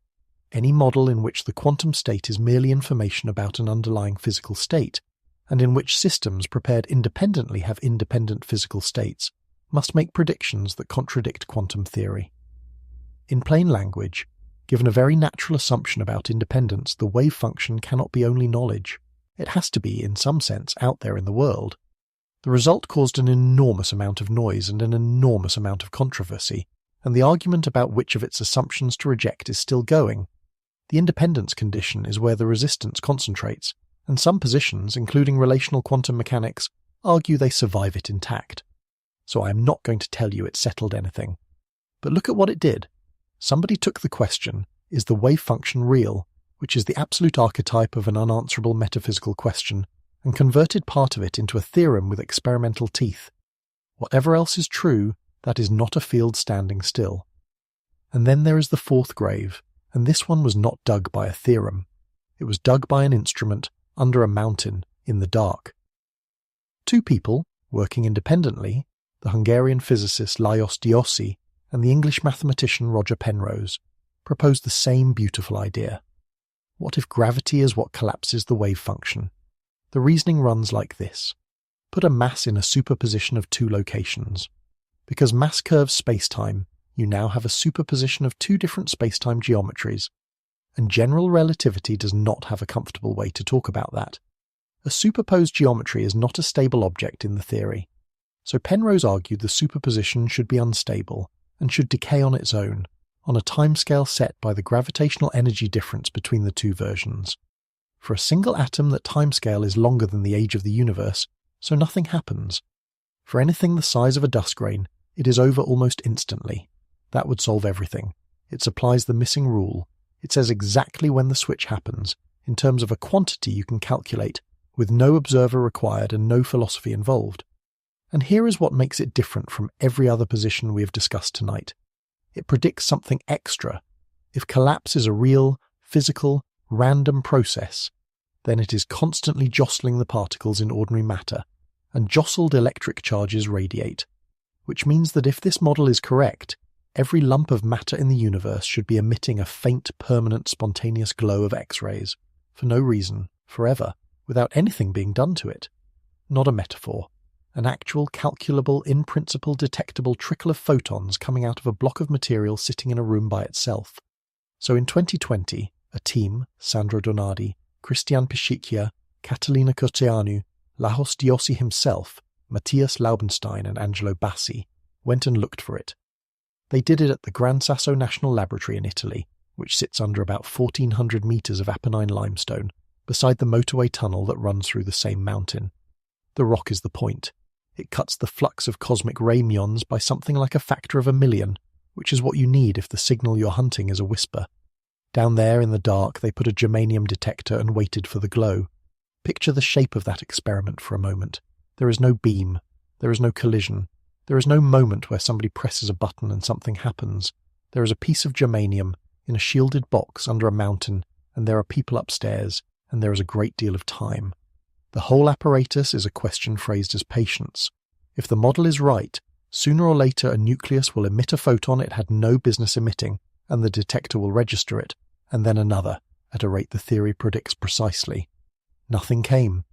Any model in which the quantum state is merely information about an underlying physical state, and in which systems prepared independently have independent physical states, must make predictions that contradict quantum theory. In plain language, given a very natural assumption about independence, the wave function cannot be only knowledge. It has to be, in some sense, out there in the world. The result caused an enormous amount of noise and an enormous amount of controversy, and the argument about which of its assumptions to reject is still going. The independence condition is where the resistance concentrates, and some positions, including relational quantum mechanics, argue they survive it intact. So I am not going to tell you it settled anything. But look at what it did. Somebody took the question, is the wave function real, which is the absolute archetype of an unanswerable metaphysical question, and converted part of it into a theorem with experimental teeth. Whatever else is true, that is not a field standing still. And then there is the fourth grave, and this one was not dug by a theorem. It was dug by an instrument under a mountain in the dark. Two people, working independently, the Hungarian physicist Lajos Diossi and the English mathematician Roger Penrose, proposed the same beautiful idea. What if gravity is what collapses the wave function? The reasoning runs like this. Put a mass in a superposition of two locations. Because mass curves spacetime, you now have a superposition of two different spacetime geometries, and general relativity does not have a comfortable way to talk about that. A superposed geometry is not a stable object in the theory, so Penrose argued the superposition should be unstable and should decay on its own, on a timescale set by the gravitational energy difference between the two versions. For a single atom, that timescale is longer than the age of the universe, so nothing happens. For anything the size of a dust grain, it is over almost instantly. That would solve everything. It supplies the missing rule. It says exactly when the switch happens, in terms of a quantity you can calculate, with no observer required and no philosophy involved. And here is what makes it different from every other position we have discussed tonight. It predicts something extra. If collapse is a real, physical, random process, then it is constantly jostling the particles in ordinary matter, and jostled electric charges radiate. Which means that if this model is correct, every lump of matter in the universe should be emitting a faint, permanent, spontaneous glow of X-rays, for no reason, forever, without anything being done to it. Not a metaphor. An actual, calculable, in-principle, detectable trickle of photons coming out of a block of material sitting in a room by itself. So in 2020, a team, Sandro Donardi, Cristian Pichicchia, Catalina Coteanu, Lajos Diossi himself, Matthias Laubenstein and Angelo Bassi, went and looked for it. They did it at the Gran Sasso National Laboratory in Italy, which sits under about 1,400 metres of Apennine limestone, beside the motorway tunnel that runs through the same mountain. The rock is the point. It cuts the flux of cosmic ray muons by something like a factor of 1,000,000, which is what you need if the signal you're hunting is a whisper. Down there in the dark, they put a germanium detector and waited for the glow. Picture the shape of that experiment for a moment. There is no beam. There is no collision. There is no moment where somebody presses a button and something happens. There is a piece of germanium in a shielded box under a mountain, and there are people upstairs, and there is a great deal of time. The whole apparatus is a question phrased as patience. If the model is right, sooner or later a nucleus will emit a photon it had no business emitting, and the detector will register it, and then another, at a rate the theory predicts precisely. Nothing came.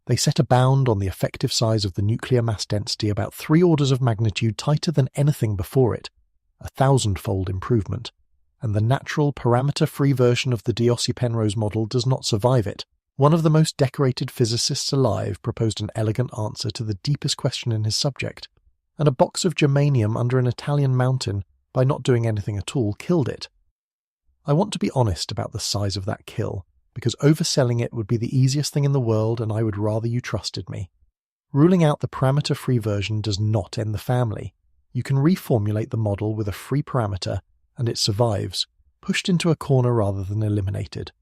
They set a bound on the effective size of the nuclear mass density about 3 orders of magnitude tighter than anything before it, a 1,000-fold improvement, and the natural parameter-free version of the Diossi-Penrose model does not survive it. One of the most decorated physicists alive proposed an elegant answer to the deepest question in his subject, and a box of germanium under an Italian mountain, by not doing anything at all, killed it. I want to be honest about the size of that kill, because overselling it would be the easiest thing in the world and I would rather you trusted me. Ruling out the parameter-free version does not end the family. You can reformulate the model with a free parameter, and it survives, pushed into a corner rather than eliminated.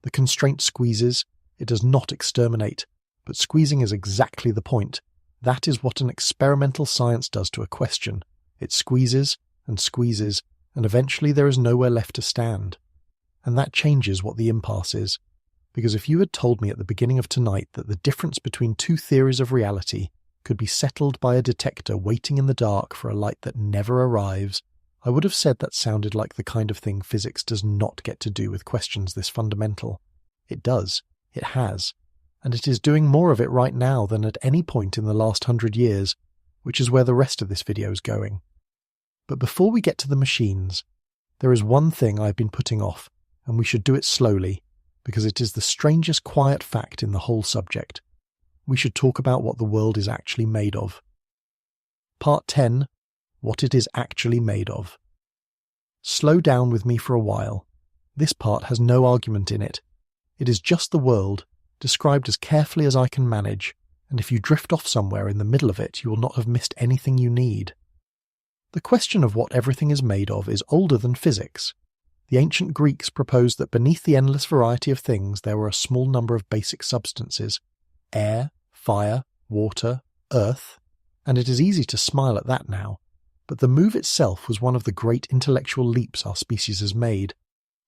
The constraint squeezes, it does not exterminate, but squeezing is exactly the point. That is what an experimental science does to a question. It squeezes, and eventually there is nowhere left to stand. And that changes what the impasse is, because if you had told me at the beginning of tonight that the difference between two theories of reality could be settled by a detector waiting in the dark for a light that never arrives, I would have said that sounded like the kind of thing physics does not get to do with questions this fundamental. It does. It has. And it is doing more of it right now than at any point in the last 100 years, which is where the rest of this video is going. But before we get to the machines, there is one thing I've been putting off, and we should do it slowly, because it is the strangest quiet fact in the whole subject. We should talk about what the world is actually made of. Part 10. What it is actually made of. Slow down with me for a while. This part has no argument in it. It is just the world, described as carefully as I can manage, and if you drift off somewhere in the middle of it, you will not have missed anything you need. The question of what everything is made of is older than physics. The ancient Greeks proposed that beneath the endless variety of things there were a small number of basic substances: air, fire, water, earth, and it is easy to smile at that now. But the move itself was one of the great intellectual leaps our species has made.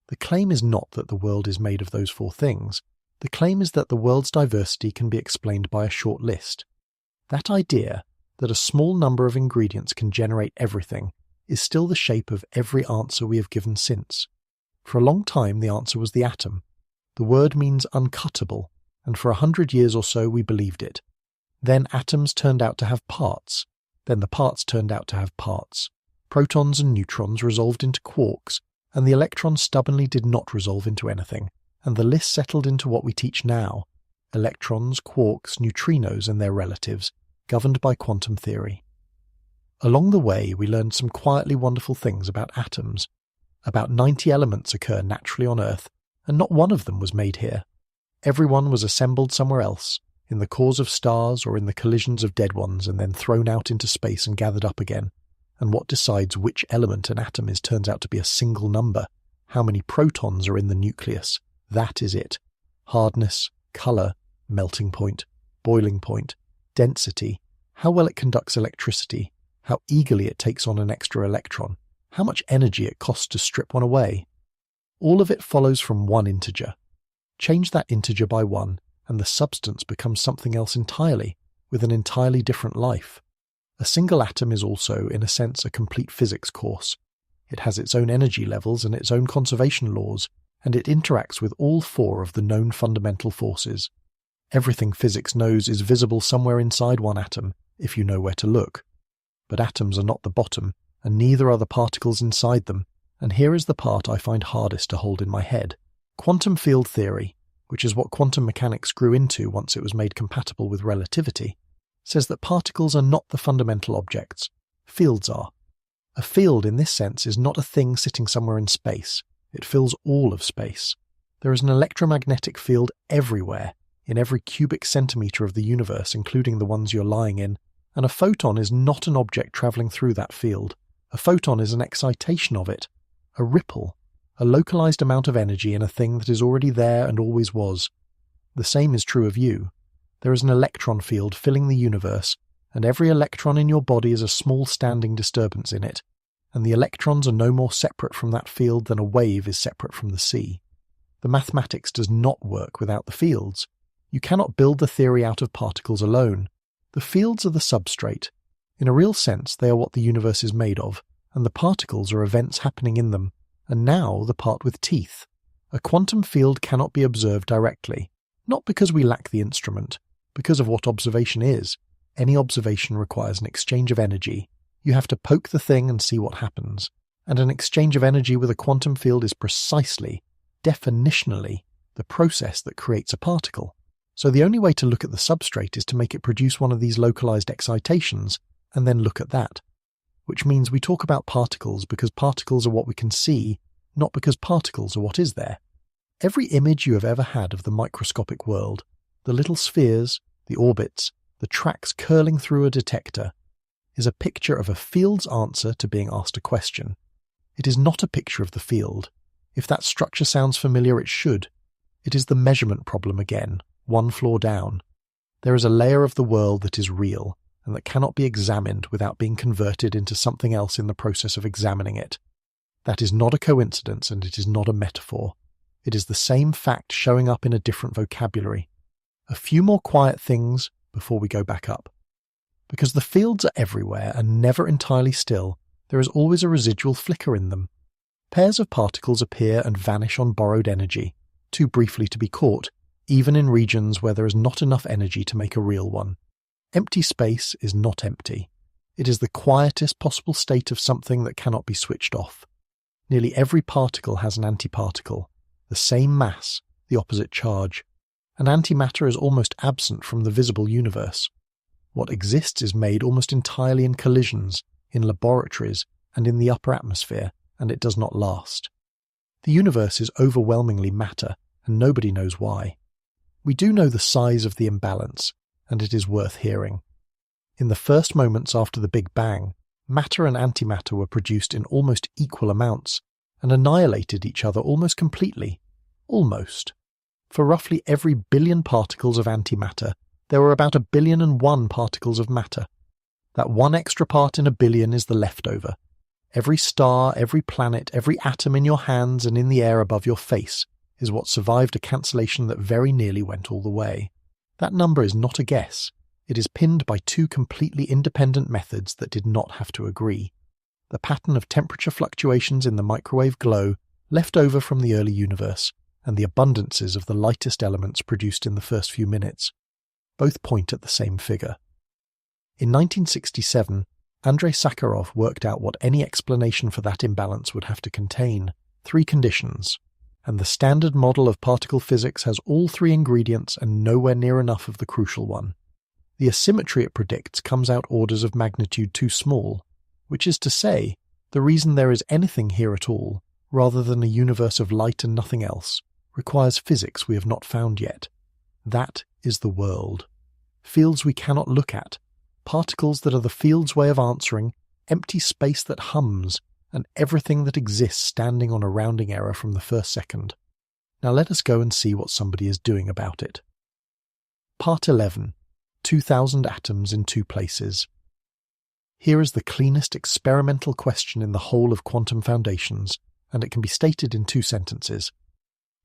The claim is not that the world is made of those four things. The claim is that the world's diversity can be explained by a short list. That idea, that a small number of ingredients can generate everything, is still the shape of every answer we have given since. For a long time the answer was the atom. The word means uncuttable, and for 100 years or so we believed it. Then atoms turned out to have parts. Then the parts turned out to have parts. Protons and neutrons resolved into quarks, and the electron stubbornly did not resolve into anything, and the list settled into what we teach now: electrons, quarks, neutrinos and their relatives, governed by quantum theory. Along the way we learned some quietly wonderful things about atoms. About 90 elements occur naturally on Earth, and not one of them was made here. Every one was assembled somewhere else, in the cores of stars or in the collisions of dead ones, and then thrown out into space and gathered up again. And what decides which element an atom is turns out to be a single number. How many protons are in the nucleus? That is it. Hardness, colour, melting point, boiling point, density, how well it conducts electricity, how eagerly it takes on an extra electron, how much energy it costs to strip one away. All of it follows from one integer. Change that integer by 1, and the substance becomes something else entirely, with an entirely different life. A single atom is also, in a sense, a complete physics course. It has its own energy levels and its own conservation laws, and it interacts with all 4 of the known fundamental forces. Everything physics knows is visible somewhere inside one atom, if you know where to look. But atoms are not the bottom, and neither are the particles inside them, and here is the part I find hardest to hold in my head. Quantum field theory, which is what quantum mechanics grew into once it was made compatible with relativity, says that particles are not the fundamental objects. Fields are. A field in this sense is not a thing sitting somewhere in space. It fills all of space. There is an electromagnetic field everywhere, in every cubic centimetre of the universe, including the ones you're lying in, and a photon is not an object travelling through that field. A photon is an excitation of it, a ripple, a localised amount of energy in a thing that is already there and always was. The same is true of you. There is an electron field filling the universe, and every electron in your body is a small standing disturbance in it, and the electrons are no more separate from that field than a wave is separate from the sea. The mathematics does not work without the fields. You cannot build the theory out of particles alone. The fields are the substrate. In a real sense, they are what the universe is made of, and the particles are events happening in them, and now the part with teeth. A quantum field cannot be observed directly, not because we lack the instrument, because of what observation is. Any observation requires an exchange of energy. You have to poke the thing and see what happens. And an exchange of energy with a quantum field is precisely, definitionally, the process that creates a particle. So the only way to look at the substrate is to make it produce one of these localized excitations, and then look at that. Which means we talk about particles because particles are what we can see, not because particles are what is there. Every image you have ever had of the microscopic world, the little spheres, the orbits, the tracks curling through a detector, is a picture of a field's answer to being asked a question. It is not a picture of the field. If that structure sounds familiar, it should. It is the measurement problem again, one floor down. There is a layer of the world that is real, and that cannot be examined without being converted into something else in the process of examining it. That is not a coincidence, and it is not a metaphor. It is the same fact showing up in a different vocabulary. A few more quiet things before we go back up. Because the fields are everywhere and never entirely still, there is always a residual flicker in them. Pairs of particles appear and vanish on borrowed energy, too briefly to be caught, even in regions where there is not enough energy to make a real one. Empty space is not empty. It is the quietest possible state of something that cannot be switched off. Nearly every particle has an antiparticle, the same mass, the opposite charge. And antimatter is almost absent from the visible universe. What exists is made almost entirely in collisions, in laboratories, and in the upper atmosphere, and it does not last. The universe is overwhelmingly matter, and nobody knows why. We do know the size of the imbalance, and it is worth hearing. In the first moments after the Big Bang, matter and antimatter were produced in almost equal amounts, and annihilated each other almost completely. Almost. For roughly every billion particles of antimatter, there were about 1,000,000,001 particles of matter. That one extra part in 1,000,000,000 is the leftover. Every star, every planet, every atom in your hands and in the air above your face is what survived a cancellation that very nearly went all the way. That number is not a guess. It is pinned by two completely independent methods that did not have to agree. The pattern of temperature fluctuations in the microwave glow left over from the early universe, and the abundances of the lightest elements produced in the first few minutes. Both point at the same figure. In 1967, Andrei Sakharov worked out what any explanation for that imbalance would have to contain: 3 conditions, and the standard model of particle physics has all 3 ingredients and nowhere near enough of the crucial one. The asymmetry it predicts comes out orders of magnitude too small, which is to say, the reason there is anything here at all, rather than a universe of light and nothing else, requires physics we have not found yet. That is the world. Fields we cannot look at, particles that are the field's way of answering, empty space that hums, and everything that exists standing on a rounding error from the first second. Now let us go and see what somebody is doing about it. Part 11. 2000 atoms in 2 places. Here is the cleanest experimental question in the whole of quantum foundations, and it can be stated in 2 sentences.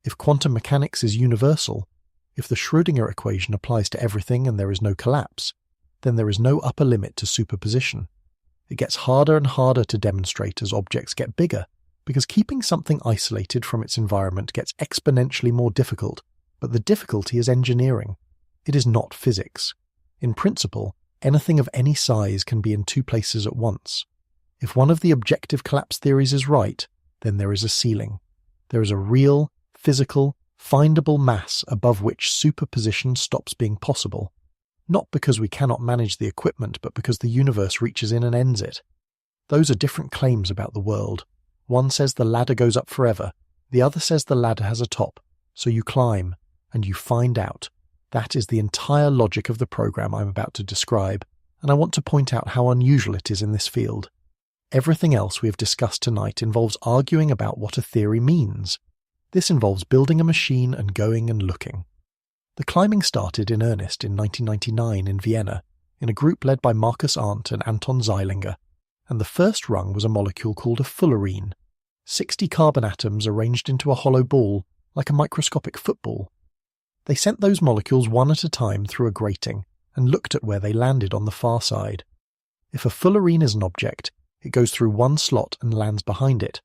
If quantum mechanics is universal, if the Schrödinger equation applies to everything and there is no collapse, then there is no upper limit to superposition. It gets harder and harder to demonstrate as objects get bigger, because keeping something isolated from its environment gets exponentially more difficult, but the difficulty is engineering. It is not physics. In principle, anything of any size can be in 2 places at once. If one of the objective collapse theories is right, then there is a ceiling. There is a real, physical, findable mass above which superposition stops being possible. Not because we cannot manage the equipment, but because the universe reaches in and ends it. Those are different claims about the world. One says the ladder goes up forever, the other says the ladder has a top, so you climb, and you find out. That is the entire logic of the program I'm about to describe, and I want to point out how unusual it is in this field. Everything else we have discussed tonight involves arguing about what a theory means. This involves building a machine and going and looking. The climbing started in earnest in 1999 in Vienna, in a group led by Markus Arndt and Anton Zeilinger, and the first rung was a molecule called a fullerene, 60 carbon atoms arranged into a hollow ball, like a microscopic football. They sent those molecules one at a time through a grating and looked at where they landed on the far side. If a fullerene is an object, it goes through one slot and lands behind it.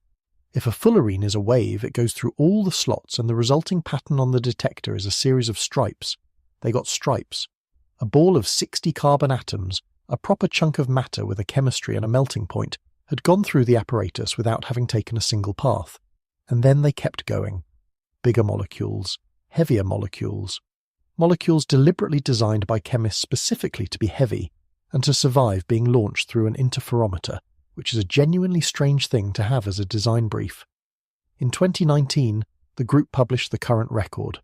If a fullerene is a wave, it goes through all the slots and the resulting pattern on the detector is a series of stripes. They got stripes. A ball of 60 carbon atoms, a proper chunk of matter with a chemistry and a melting point, had gone through the apparatus without having taken a single path. And then they kept going. Bigger molecules. Heavier molecules. Molecules deliberately designed by chemists specifically to be heavy and to survive being launched through an interferometer, which is a genuinely strange thing to have as a design brief. In 2019, the group published the current record.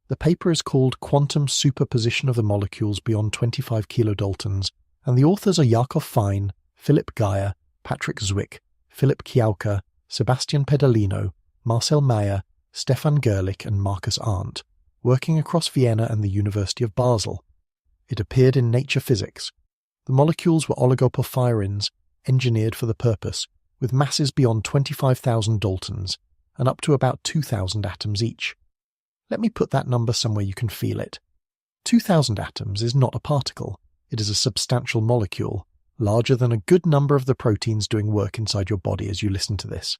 The paper is called Quantum Superposition of the Molecules Beyond 25 kilodaltons, and the authors are Yakov Fein, Philip Geyer, Patrick Zwick, Philip Kiauka, Sebastian Pedalino, Marcel Meyer, Stefan Gerlich and Markus Arndt, working across Vienna and the University of Basel. It appeared in Nature Physics. The molecules were oligoporphyrins, engineered for the purpose, with masses beyond 25,000 daltons, and up to about 2,000 atoms each. Let me put that number somewhere you can feel it. 2,000 atoms is not a particle, it is a substantial molecule, larger than a good number of the proteins doing work inside your body as you listen to this.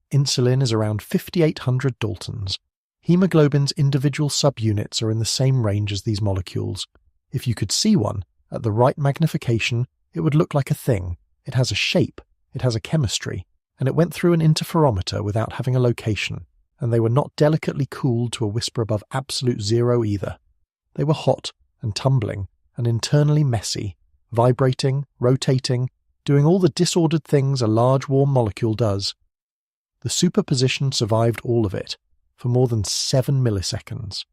Insulin is around 5,800 daltons. Hemoglobin's individual subunits are in the same range as these molecules. If you could see one, at the right magnification, it would look like a thing. It has a shape, it has a chemistry, and it went through an interferometer without having a location, and they were not delicately cooled to a whisper above absolute zero either. They were hot and tumbling and internally messy, vibrating, rotating, doing all the disordered things a large warm molecule does. The superposition survived all of it, for more than 7 milliseconds.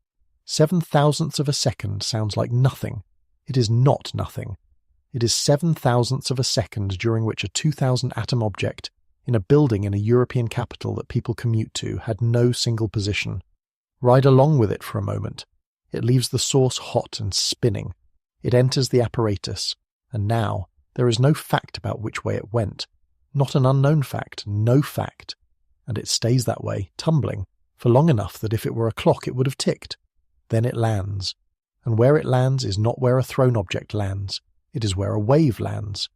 7/1000ths of a second sounds like nothing. It is not nothing. It is 7/1000ths of a second during which a 2,000 atom object, in a building in a European capital that people commute to, had no single position. Ride along with it for a moment. It leaves the source hot and spinning. It enters the apparatus, and now there is no fact about which way it went. Not an unknown fact, no fact. And it stays that way, tumbling, for long enough that if it were a clock it would have ticked. Then it lands. And where it lands is not where a thrown object lands. It is where a wave lands.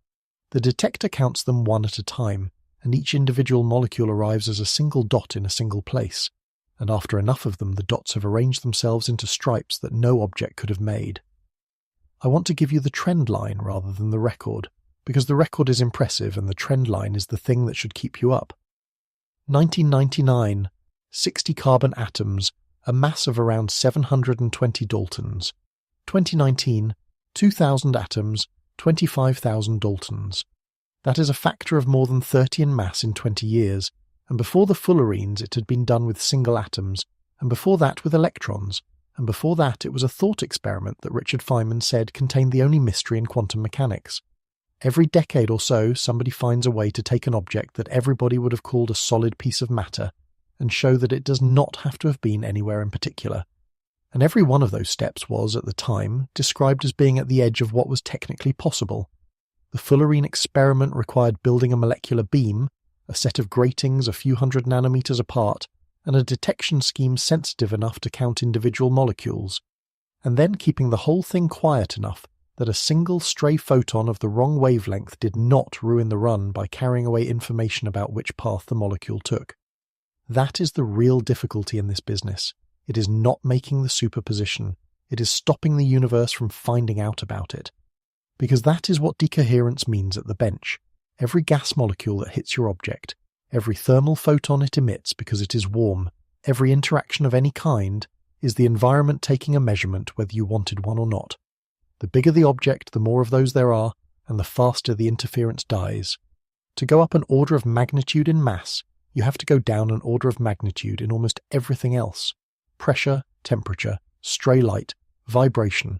The detector counts them one at a time, and each individual molecule arrives as a single dot in a single place. And after enough of them, the dots have arranged themselves into stripes that no object could have made. I want to give you the trend line rather than the record, because the record is impressive and the trend line is the thing that should keep you up. 1999, 60 carbon atoms, a mass of around 720 daltons. 2019, 2,000 atoms, 25,000 daltons. That is a factor of more than 30 in mass in 20 years, and before the fullerenes it had been done with single atoms, and before that with electrons, and before that it was a thought experiment that Richard Feynman said contained the only mystery in quantum mechanics. Every decade or so somebody finds a way to take an object that everybody would have called a solid piece of matter and show that it does not have to have been anywhere in particular. And every one of those steps was, at the time, described as being at the edge of what was technically possible. The fullerene experiment required building a molecular beam, a set of gratings a few hundred nanometers apart, and a detection scheme sensitive enough to count individual molecules, and then keeping the whole thing quiet enough that a single stray photon of the wrong wavelength did not ruin the run by carrying away information about which path the molecule took. That is the real difficulty in this business. It is not making the superposition. It is stopping the universe from finding out about it. Because that is what decoherence means at the bench. Every gas molecule that hits your object, every thermal photon it emits because it is warm, every interaction of any kind, is the environment taking a measurement whether you wanted one or not. The bigger the object, the more of those there are, and the faster the interference dies. To go up an order of magnitude in mass, you have to go down an order of magnitude in almost everything else. Pressure, temperature, stray light, vibration.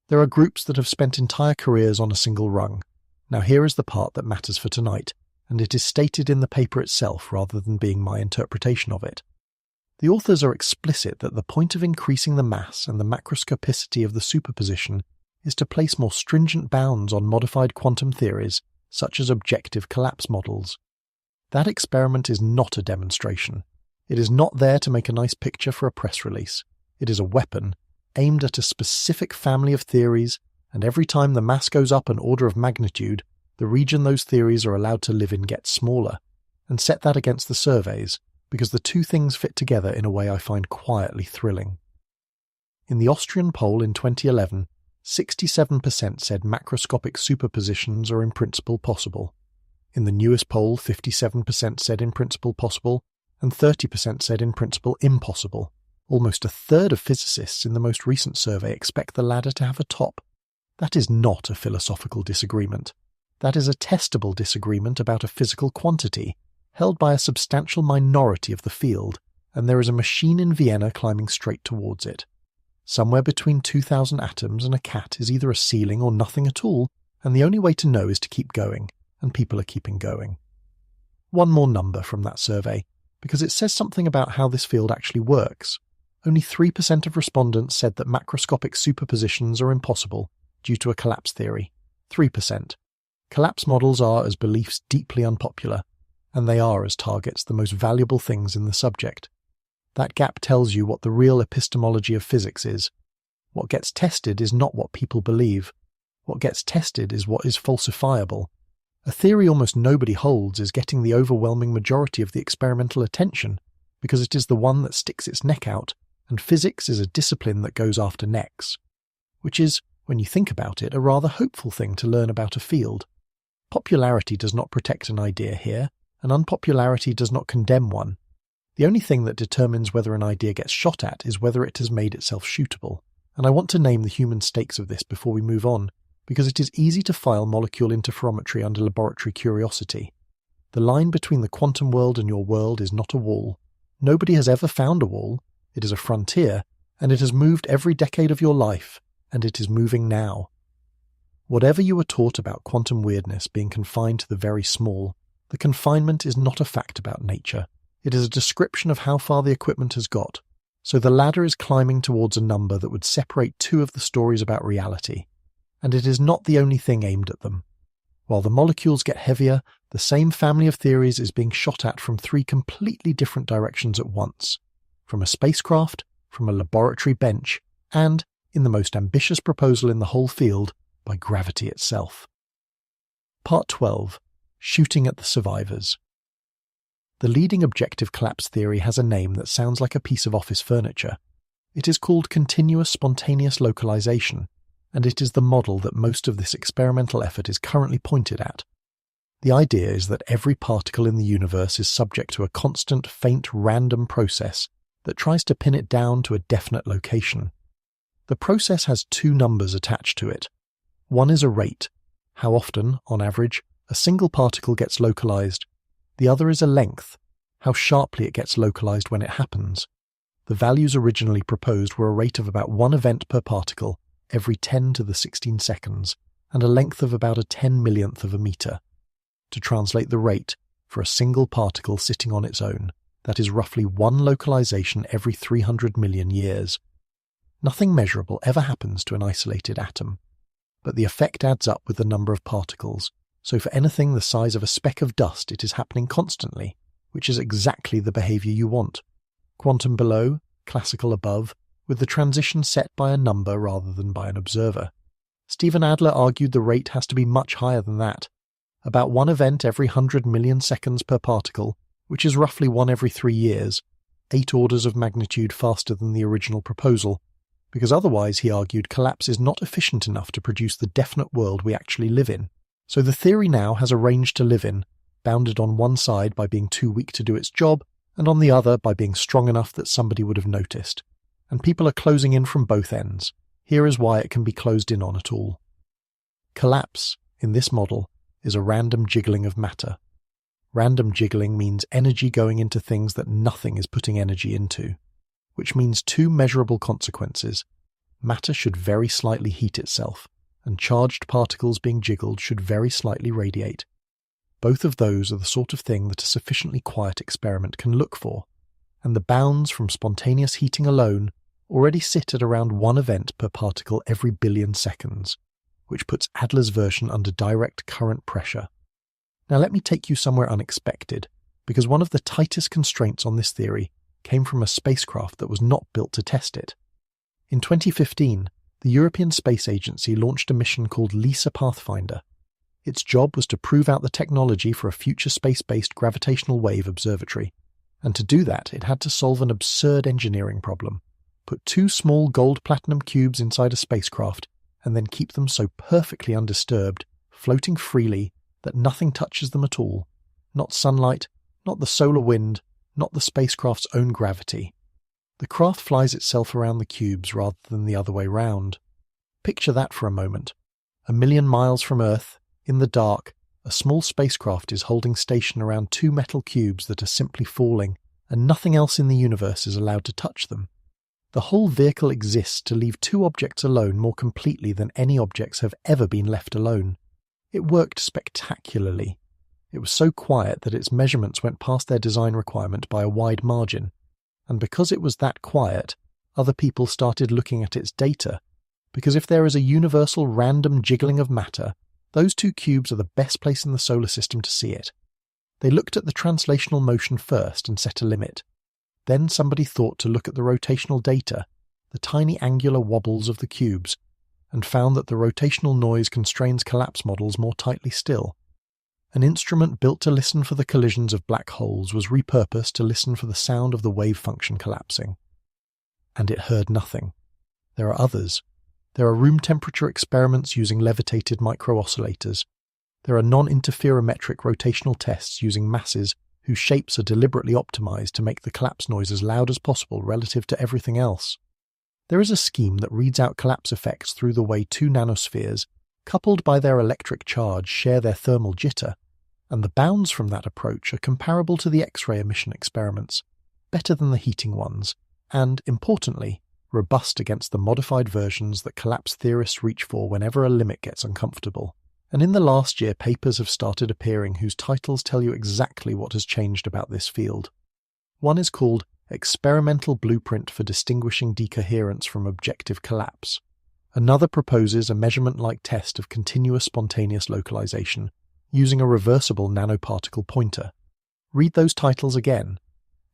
There are groups that have spent entire careers on a single rung. Now here is the part that matters for tonight, and it is stated in the paper itself rather than being my interpretation of it. The authors are explicit that the point of increasing the mass and the macroscopicity of the superposition is to place more stringent bounds on modified quantum theories, such as objective collapse models. That experiment is not a demonstration. It is not there to make a nice picture for a press release. It is a weapon, aimed at a specific family of theories, and every time the mass goes up an order of magnitude, the region those theories are allowed to live in gets smaller. And set that against the surveys, because the two things fit together in a way I find quietly thrilling. In the Austrian poll in 2011, 67% said macroscopic superpositions are in principle possible. In the newest poll, 57% said in principle possible, and 30% said in principle impossible. Almost a third of physicists in the most recent survey expect the ladder to have a top. That is not a philosophical disagreement. That is a testable disagreement about a physical quantity, held by a substantial minority of the field, and there is a machine in Vienna climbing straight towards it. Somewhere between 2,000 atoms and a cat is either a ceiling or nothing at all, and the only way to know is to keep going, and people are keeping going. One more number from that survey, because it says something about how this field actually works. Only 3% of respondents said that macroscopic superpositions are impossible due to a collapse theory. 3%. Collapse models are, as beliefs, deeply unpopular, and they are, as targets, the most valuable things in the subject. That gap tells you what the real epistemology of physics is. What gets tested is not what people believe. What gets tested is what is falsifiable. A theory almost nobody holds is getting the overwhelming majority of the experimental attention, because it is the one that sticks its neck out, and physics is a discipline that goes after necks. Which is, when you think about it, a rather hopeful thing to learn about a field. Popularity does not protect an idea here, and unpopularity does not condemn one. The only thing that determines whether an idea gets shot at is whether it has made itself shootable, and I want to name the human stakes of this before we move on, because it is easy to file molecule interferometry under laboratory curiosity. The line between the quantum world and your world is not a wall. Nobody has ever found a wall. It is a frontier, and it has moved every decade of your life, and it is moving now. Whatever you were taught about quantum weirdness being confined to the very small, the confinement is not a fact about nature. It is a description of how far the equipment has got. So the ladder is climbing towards a number that would separate two of the stories about reality. And it is not the only thing aimed at them. While the molecules get heavier, the The same family of theories is being shot at from three completely different directions at once, from a spacecraft, from a laboratory bench, and, in the most ambitious proposal in the whole field, by gravity itself. Part 12. Shooting at the survivors. The leading objective collapse theory has a name that sounds like a piece of office furniture. It is called continuous spontaneous localization, and it is the model that most of this experimental effort is currently pointed at. The idea is that every particle in the universe is subject to a constant, faint, random process that tries to pin it down to a definite location. The process has two numbers attached to it. One is a rate, how often, on average, a single particle gets localized. The other is a length, how sharply it gets localized when it happens. The values originally proposed were a rate of about one event per particle every 10 to the 16 seconds, and a length of about a 10 millionth of a meter. To translate the rate, for a single particle sitting on its own, that is roughly one localization every 300 million years. Nothing measurable ever happens to an isolated atom, but the effect adds up with the number of particles, so for anything the size of a speck of dust it is happening constantly, which is exactly the behavior you want. Quantum below, classical above, with the transition set by a number rather than by an observer. Stephen Adler argued the rate has to be much higher than that, about one event every 100 million seconds per particle, which is roughly one every 3 years, 8 orders of magnitude faster than the original proposal, because otherwise, he argued, collapse is not efficient enough to produce the definite world we actually live in. So the theory now has a range to live in, bounded on one side by being too weak to do its job, and on the other by being strong enough that somebody would have noticed. And people are closing in from both ends. Here is why it can be closed in on at all. Collapse, in this model, is a random jiggling of matter. Random jiggling means energy going into things that nothing is putting energy into, which means two measurable consequences. Matter should very slightly heat itself, and charged particles being jiggled should very slightly radiate. Both of those are the sort of thing that a sufficiently quiet experiment can look for, and the bounds from spontaneous heating alone already sit at around one event per particle every billion seconds, which puts Adler's version under direct current pressure. Now let me take you somewhere unexpected, because one of the tightest constraints on this theory came from a spacecraft that was not built to test it. In 2015, the European Space Agency launched a mission called LISA Pathfinder. Its job was to prove out the technology for a future space-based gravitational wave observatory, and to do that it had to solve an absurd engineering problem. Put 2 small gold-platinum cubes inside a spacecraft, and then keep them so perfectly undisturbed, floating freely, that nothing touches them at all. Not sunlight, not the solar wind, not the spacecraft's own gravity. The craft flies itself around the cubes rather than the other way round. Picture that for a moment. 1 million miles from Earth, in the dark, a small spacecraft is holding station around 2 metal cubes that are simply falling, and nothing else in the universe is allowed to touch them. The whole vehicle exists to leave 2 objects alone more completely than any objects have ever been left alone. It worked spectacularly. It was so quiet that its measurements went past their design requirement by a wide margin, and because it was that quiet, other people started looking at its data, because if there is a universal random jiggling of matter, those 2 cubes are the best place in the solar system to see it. They looked at the translational motion first and set a limit. Then somebody thought to look at the rotational data, the tiny angular wobbles of the cubes, and found that the rotational noise constrains collapse models more tightly still. An instrument built to listen for the collisions of black holes was repurposed to listen for the sound of the wave function collapsing. And it heard nothing. There are others. There are room temperature experiments using levitated micro-oscillators. There are non-interferometric rotational tests using masses whose shapes are deliberately optimized to make the collapse noise as loud as possible relative to everything else. There is a scheme that reads out collapse effects through the way 2 nanospheres, coupled by their electric charge, share their thermal jitter, and the bounds from that approach are comparable to the X-ray emission experiments, better than the heating ones, and, importantly, robust against the modified versions that collapse theorists reach for whenever a limit gets uncomfortable. And in the last year, papers have started appearing whose titles tell you exactly what has changed about this field. One is called Experimental Blueprint for Distinguishing Decoherence from Objective Collapse. Another proposes a measurement-like test of continuous spontaneous localization, using a reversible nanoparticle pointer. Read those titles again.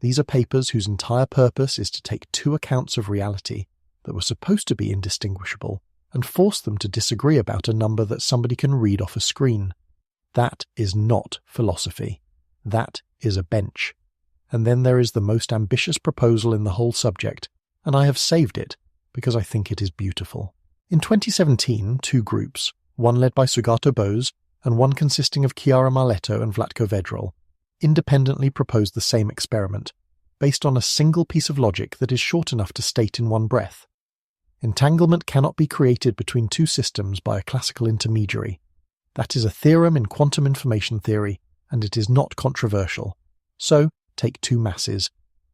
These are papers whose entire purpose is to take two accounts of reality that were supposed to be indistinguishable and force them to disagree about a number that somebody can read off a screen. That is not philosophy. That is a bench. And then there is the most ambitious proposal in the whole subject, and I have saved it because I think it is beautiful. In 2017, two groups, one led by Sugato Bose and one consisting of Chiara Marletto and Vlatko Vedrol, independently proposed the same experiment, based on a single piece of logic that is short enough to state in one breath. Entanglement cannot be created between two systems by a classical intermediary. That is a theorem in quantum information theory, and it is not controversial. So, take two masses,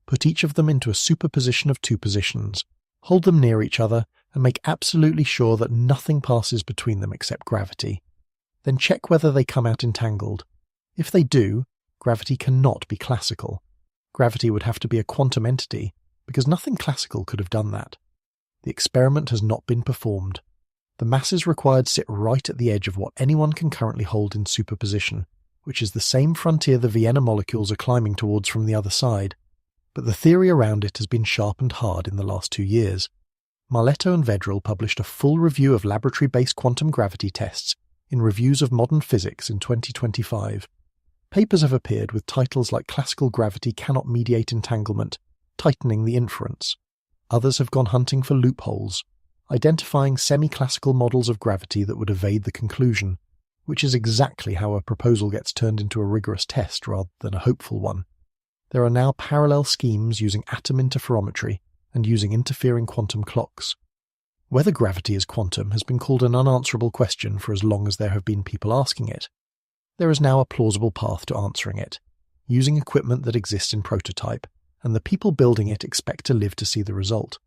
put each of them into a superposition of two positions, hold them near each other, and make absolutely sure that nothing passes between them except gravity. Then check whether they come out entangled. If they do, gravity cannot be classical. Gravity would have to be a quantum entity, because nothing classical could have done that. The experiment has not been performed. The masses required sit right at the edge of what anyone can currently hold in superposition, which is the same frontier the Vienna molecules are climbing towards from the other side, but the theory around it has been sharpened hard in the last 2 years. Marletto and Vedrol published a full review of laboratory-based quantum gravity tests in Reviews of Modern Physics in 2025. Papers have appeared with titles like Classical Gravity Cannot Mediate Entanglement, Tightening the Inference. Others have gone hunting for loopholes, identifying semi-classical models of gravity that would evade the conclusion, which is exactly how a proposal gets turned into a rigorous test rather than a hopeful one. There are now parallel schemes using atom interferometry and using interfering quantum clocks. Whether gravity is quantum has been called an unanswerable question for as long as there have been people asking it. There is now a plausible path to answering it, using equipment that exists in prototype, and the people building it expect to live to see the result.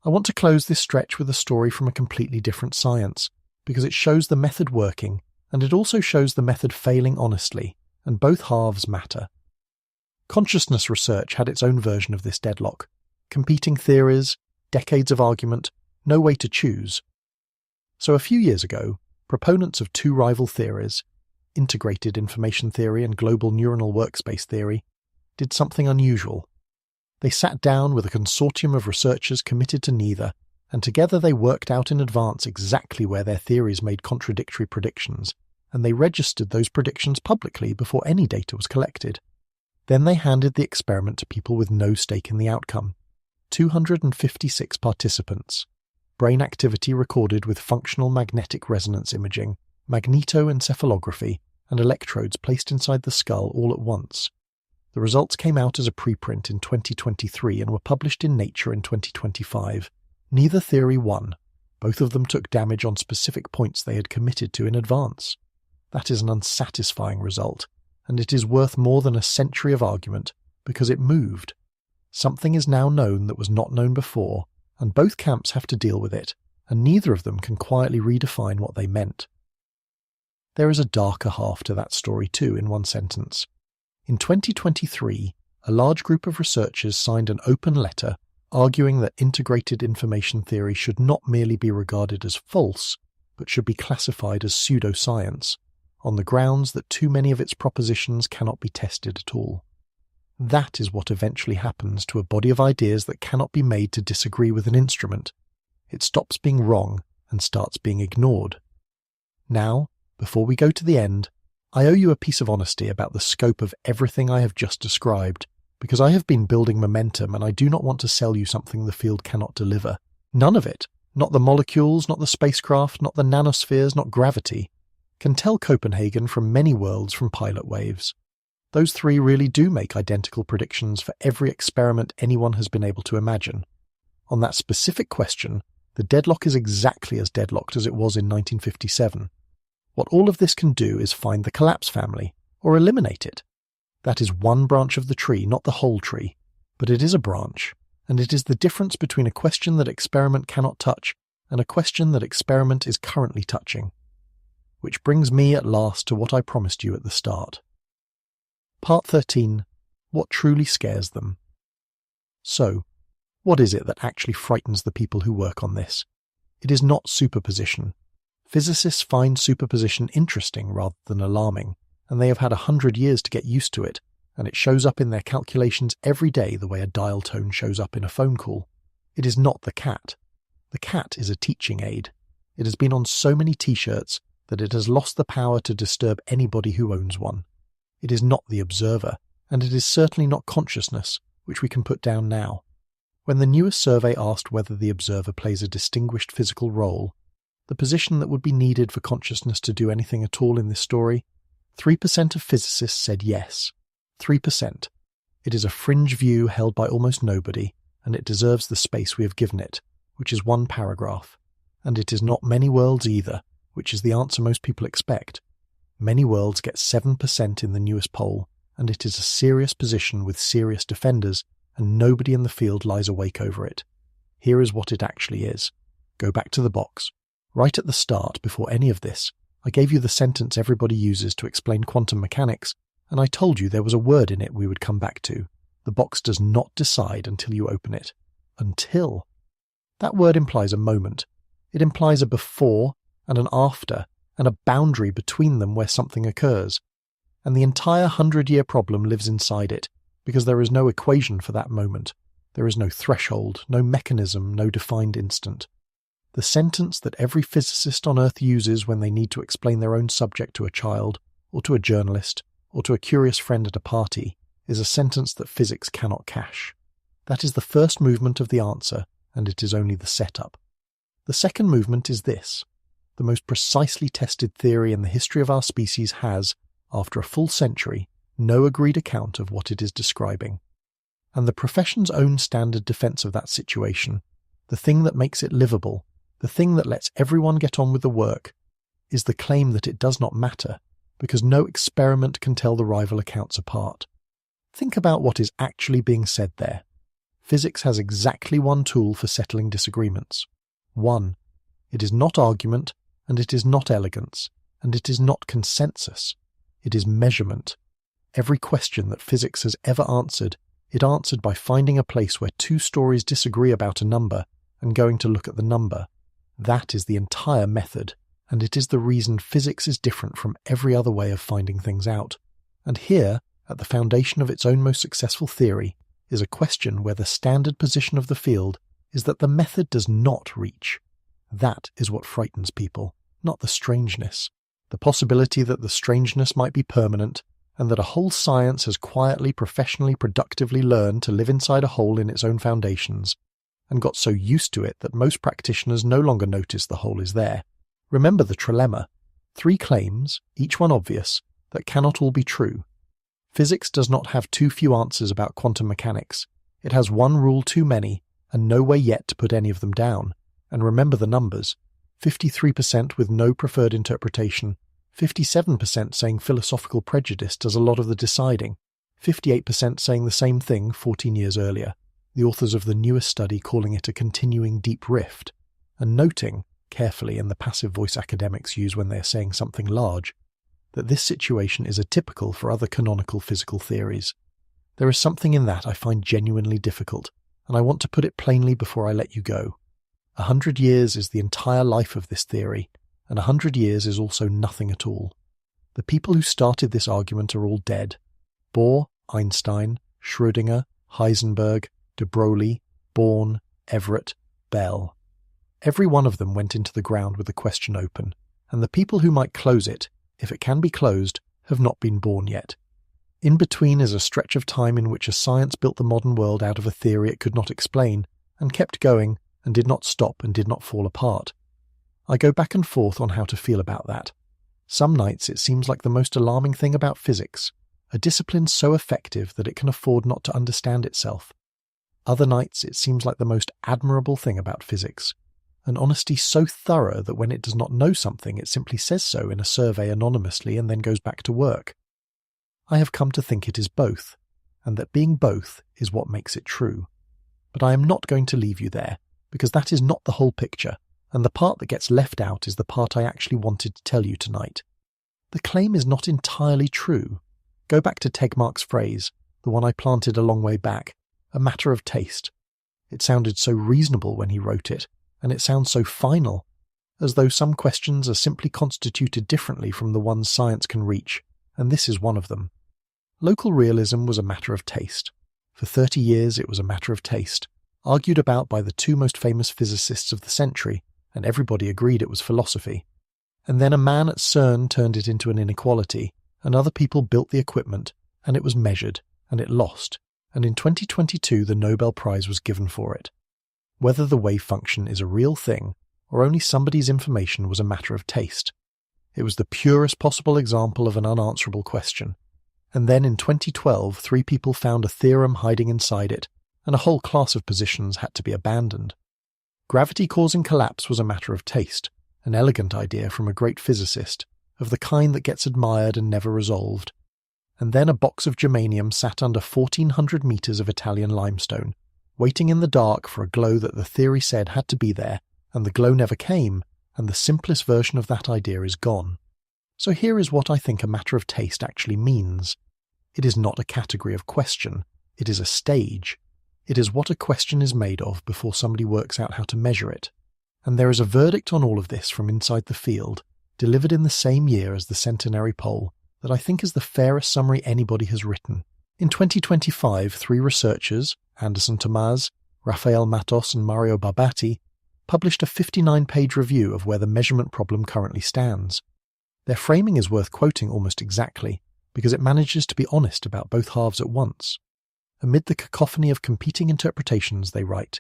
I want to close this stretch with a story from a completely different science, because it shows the method working, and it also shows the method failing honestly, and both halves matter. Consciousness research had its own version of this deadlock. Competing theories, decades of argument, no way to choose. So a few years ago, proponents of two rival theories, integrated information theory and global neuronal workspace theory, did something unusual. They sat down with a consortium of researchers committed to neither, and together they worked out in advance exactly where their theories made contradictory predictions, and they registered those predictions publicly before any data was collected. Then they handed the experiment to people with no stake in the outcome. 256 participants. Brain activity recorded with functional magnetic resonance imaging, magnetoencephalography, and electrodes placed inside the skull all at once. The results came out as a preprint in 2023 and were published in Nature in 2025. Neither theory won. Both of them took damage on specific points they had committed to in advance. That is an unsatisfying result, and it is worth more than a century of argument because it moved. Something is now known that was not known before, and both camps have to deal with it, and neither of them can quietly redefine what they meant. There is a darker half to that story too, in one sentence. In 2023, a large group of researchers signed an open letter arguing that integrated information theory should not merely be regarded as false, but should be classified as pseudoscience, on the grounds that too many of its propositions cannot be tested at all. That is what eventually happens to a body of ideas that cannot be made to disagree with an instrument. It stops being wrong and starts being ignored. Now, before we go to the end, I owe you a piece of honesty about the scope of everything I have just described, because I have been building momentum and I do not want to sell you something the field cannot deliver. None of it, not the molecules, not the spacecraft, not the nanospheres, not gravity, can tell Copenhagen from many worlds from pilot waves. Those three really do make identical predictions for every experiment anyone has been able to imagine. On that specific question, the deadlock is exactly as deadlocked as it was in 1957. What all of this can do is find the collapse family, or eliminate it. That is one branch of the tree, not the whole tree, but it is a branch, and it is the difference between a question that experiment cannot touch and a question that experiment is currently touching. Which brings me at last to what I promised you at the start. Part 13. What truly scares them? So, what is it that actually frightens the people who work on this? It is not superposition. Physicists find superposition interesting rather than alarming, and they have had 100 years to get used to it, and it shows up in their calculations every day the way a dial tone shows up in a phone call. It is not the cat. The cat is a teaching aid. It has been on so many t-shirts that it has lost the power to disturb anybody who owns one. It is not the observer, and it is certainly not consciousness, which we can put down now. When the newest survey asked whether the observer plays a distinguished physical role, the position that would be needed for consciousness to do anything at all in this story, 3% of physicists said yes. 3%. It is a fringe view held by almost nobody, and it deserves the space we have given it, which is one paragraph. And it is not many worlds either, which is the answer most people expect. Many worlds get 7% in the newest poll, and it is a serious position with serious defenders, and nobody in the field lies awake over it. Here is what it actually is. Go back to the box. Right at the start, before any of this, I gave you the sentence everybody uses to explain quantum mechanics, and I told you there was a word in it we would come back to. The box does not decide until you open it. Until. That word implies a moment. It implies a before and an after, and a boundary between them where something occurs. And the entire 100-year problem lives inside it, because there is no equation for that moment. There is no threshold, no mechanism, no defined instant. The sentence that every physicist on Earth uses when they need to explain their own subject to a child, or to a journalist, or to a curious friend at a party, is a sentence that physics cannot cache. That is the first movement of the answer, and it is only the setup. The second movement is this. The most precisely tested theory in the history of our species has, after a full century, no agreed account of what it is describing. And the profession's own standard defense of that situation, the thing that makes it livable, the thing that lets everyone get on with the work, is the claim that it does not matter, because no experiment can tell the rival accounts apart. Think about what is actually being said there. Physics has exactly one tool for settling disagreements. One. It is not argument, and it is not elegance, and it is not consensus. It is measurement. Every question that physics has ever answered, it answered by finding a place where two stories disagree about a number and going to look at the number. That is the entire method, and it is the reason physics is different from every other way of finding things out. And here, at the foundation of its own most successful theory, is a question where the standard position of the field is that the method does not reach. That is what frightens people, not the strangeness. The possibility that the strangeness might be permanent, and that a whole science has quietly, professionally, productively learned to live inside a hole in its own foundations, and got so used to it that most practitioners no longer notice the hole is there. Remember the trilemma. 3 claims, each one obvious, that cannot all be true. Physics does not have too few answers about quantum mechanics. It has one rule too many, and no way yet to put any of them down. And remember the numbers. 53% with no preferred interpretation, 57% saying philosophical prejudice does a lot of the deciding, 58% saying the same thing 14 years earlier, the authors of the newest study calling it a continuing deep rift, and noting, carefully in the passive voice academics use when they are saying something large, that this situation is atypical for other canonical physical theories. There is something in that I find genuinely difficult, and I want to put it plainly before I let you go. 100 years is the entire life of this theory, and 100 years is also nothing at all. The people who started this argument are all dead. Bohr, Einstein, Schrödinger, Heisenberg, de Broglie, Born, Everett, Bell. Every one of them went into the ground with the question open, and the people who might close it, if it can be closed, have not been born yet. In between is a stretch of time in which a science built the modern world out of a theory it could not explain, and kept going, and did not stop and did not fall apart. I go back and forth on how to feel about that. Some nights it seems like the most alarming thing about physics, a discipline so effective that it can afford not to understand itself. Other nights it seems like the most admirable thing about physics, an honesty so thorough that when it does not know something it simply says so in a survey anonymously and then goes back to work. I have come to think it is both, and that being both is what makes it true. But I am not going to leave you there, because that is not the whole picture, and the part that gets left out is the part I actually wanted to tell you tonight. The claim is not entirely true. Go back to Tegmark's phrase, the one I planted a long way back, a matter of taste. It sounded so reasonable when he wrote it, and it sounds so final. as though some questions are simply constituted differently from the ones science can reach, and this is one of them. Local realism was a matter of taste. For 30 years it was a matter of taste, argued about by the two most famous physicists of the century, and everybody agreed it was philosophy. And then a man at CERN turned it into an inequality, and other people built the equipment, and it was measured, and it lost, and in 2022 the Nobel Prize was given for it. Whether the wave function is a real thing, or only somebody's information, was a matter of taste. It was the purest possible example of an unanswerable question. And then in 2012, 3 people found a theorem hiding inside it, and a whole class of positions had to be abandoned. Gravity causing collapse was a matter of taste, an elegant idea from a great physicist, of the kind that gets admired and never resolved. And then a box of germanium sat under 1,400 meters of Italian limestone, waiting in the dark for a glow that the theory said had to be there, and the glow never came, and the simplest version of that idea is gone. So here is what I think a matter of taste actually means. It is not a category of question, it is a stage. It is what a question is made of before somebody works out how to measure it. And there is a verdict on all of this from inside the field, delivered in the same year as the centenary poll, that I think is the fairest summary anybody has written. In 2025, 3 researchers, Anderson Tomaz, Rafael Matos and Mario Barbati, published a 59-page review of where the measurement problem currently stands. Their framing is worth quoting almost exactly, because it manages to be honest about both halves at once. Amid the cacophony of competing interpretations, they write,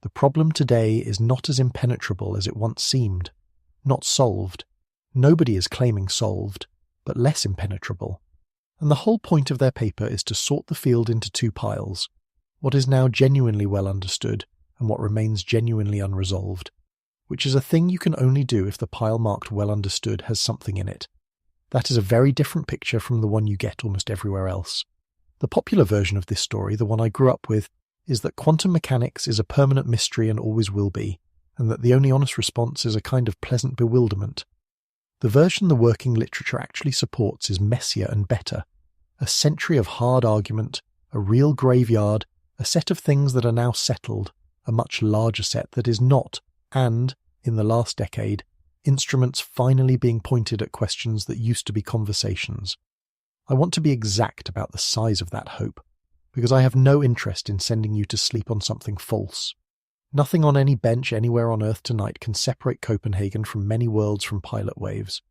"The problem today is not as impenetrable as it once seemed. Not solved. Nobody is claiming solved, but less impenetrable." And the whole point of their paper is to sort the field into 2 piles, what is now genuinely well understood and what remains genuinely unresolved, which is a thing you can only do if the pile marked well understood has something in it. That is a very different picture from the one you get almost everywhere else. The popular version of this story, the one I grew up with, is that quantum mechanics is a permanent mystery and always will be, and that the only honest response is a kind of pleasant bewilderment. The version the working literature actually supports is messier and better. A century of hard argument, a real graveyard, a set of things that are now settled, a much larger set that is not, and, in the last decade, instruments finally being pointed at questions that used to be conversations. I want to be exact about the size of that hope, because I have no interest in sending you to sleep on something false. Nothing on any bench anywhere on Earth tonight can separate Copenhagen from many worlds from pilot waves.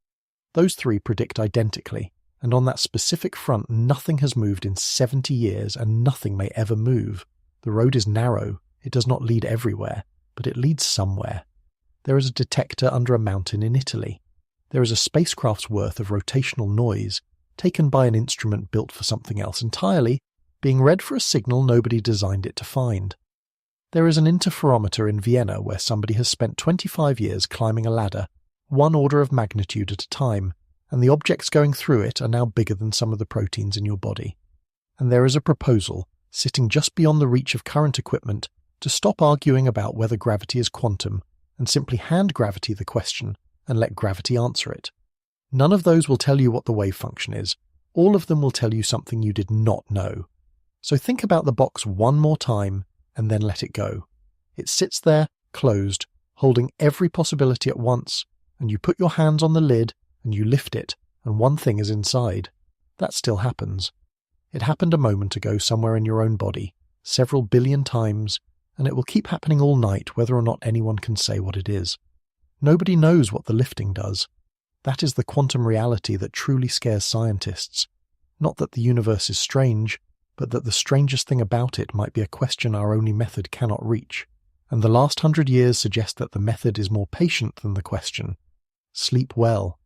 Those 3 predict identically, and on that specific front nothing has moved in 70 years and nothing may ever move. The road is narrow, it does not lead everywhere, but it leads somewhere. There is a detector under a mountain in Italy. There is a spacecraft's worth of rotational noise, taken by an instrument built for something else entirely, being read for a signal nobody designed it to find. There is an interferometer in Vienna where somebody has spent 25 years climbing a ladder, 1 order of magnitude at a time, and the objects going through it are now bigger than some of the proteins in your body. And there is a proposal, sitting just beyond the reach of current equipment, to stop arguing about whether gravity is quantum, and simply hand gravity the question and let gravity answer it. None of those will tell you what the wave function is. All of them will tell you something you did not know. So think about the box one more time and then let it go. It sits there, closed, holding every possibility at once, and you put your hands on the lid and you lift it, and one thing is inside. That still happens. It happened a moment ago somewhere in your own body, several billion times, and it will keep happening all night whether or not anyone can say what it is. Nobody knows what the lifting does. That is the quantum reality that truly scares scientists. Not that the universe is strange, but that the strangest thing about it might be a question our only method cannot reach. And the last 100 years suggest that the method is more patient than the question. Sleep well.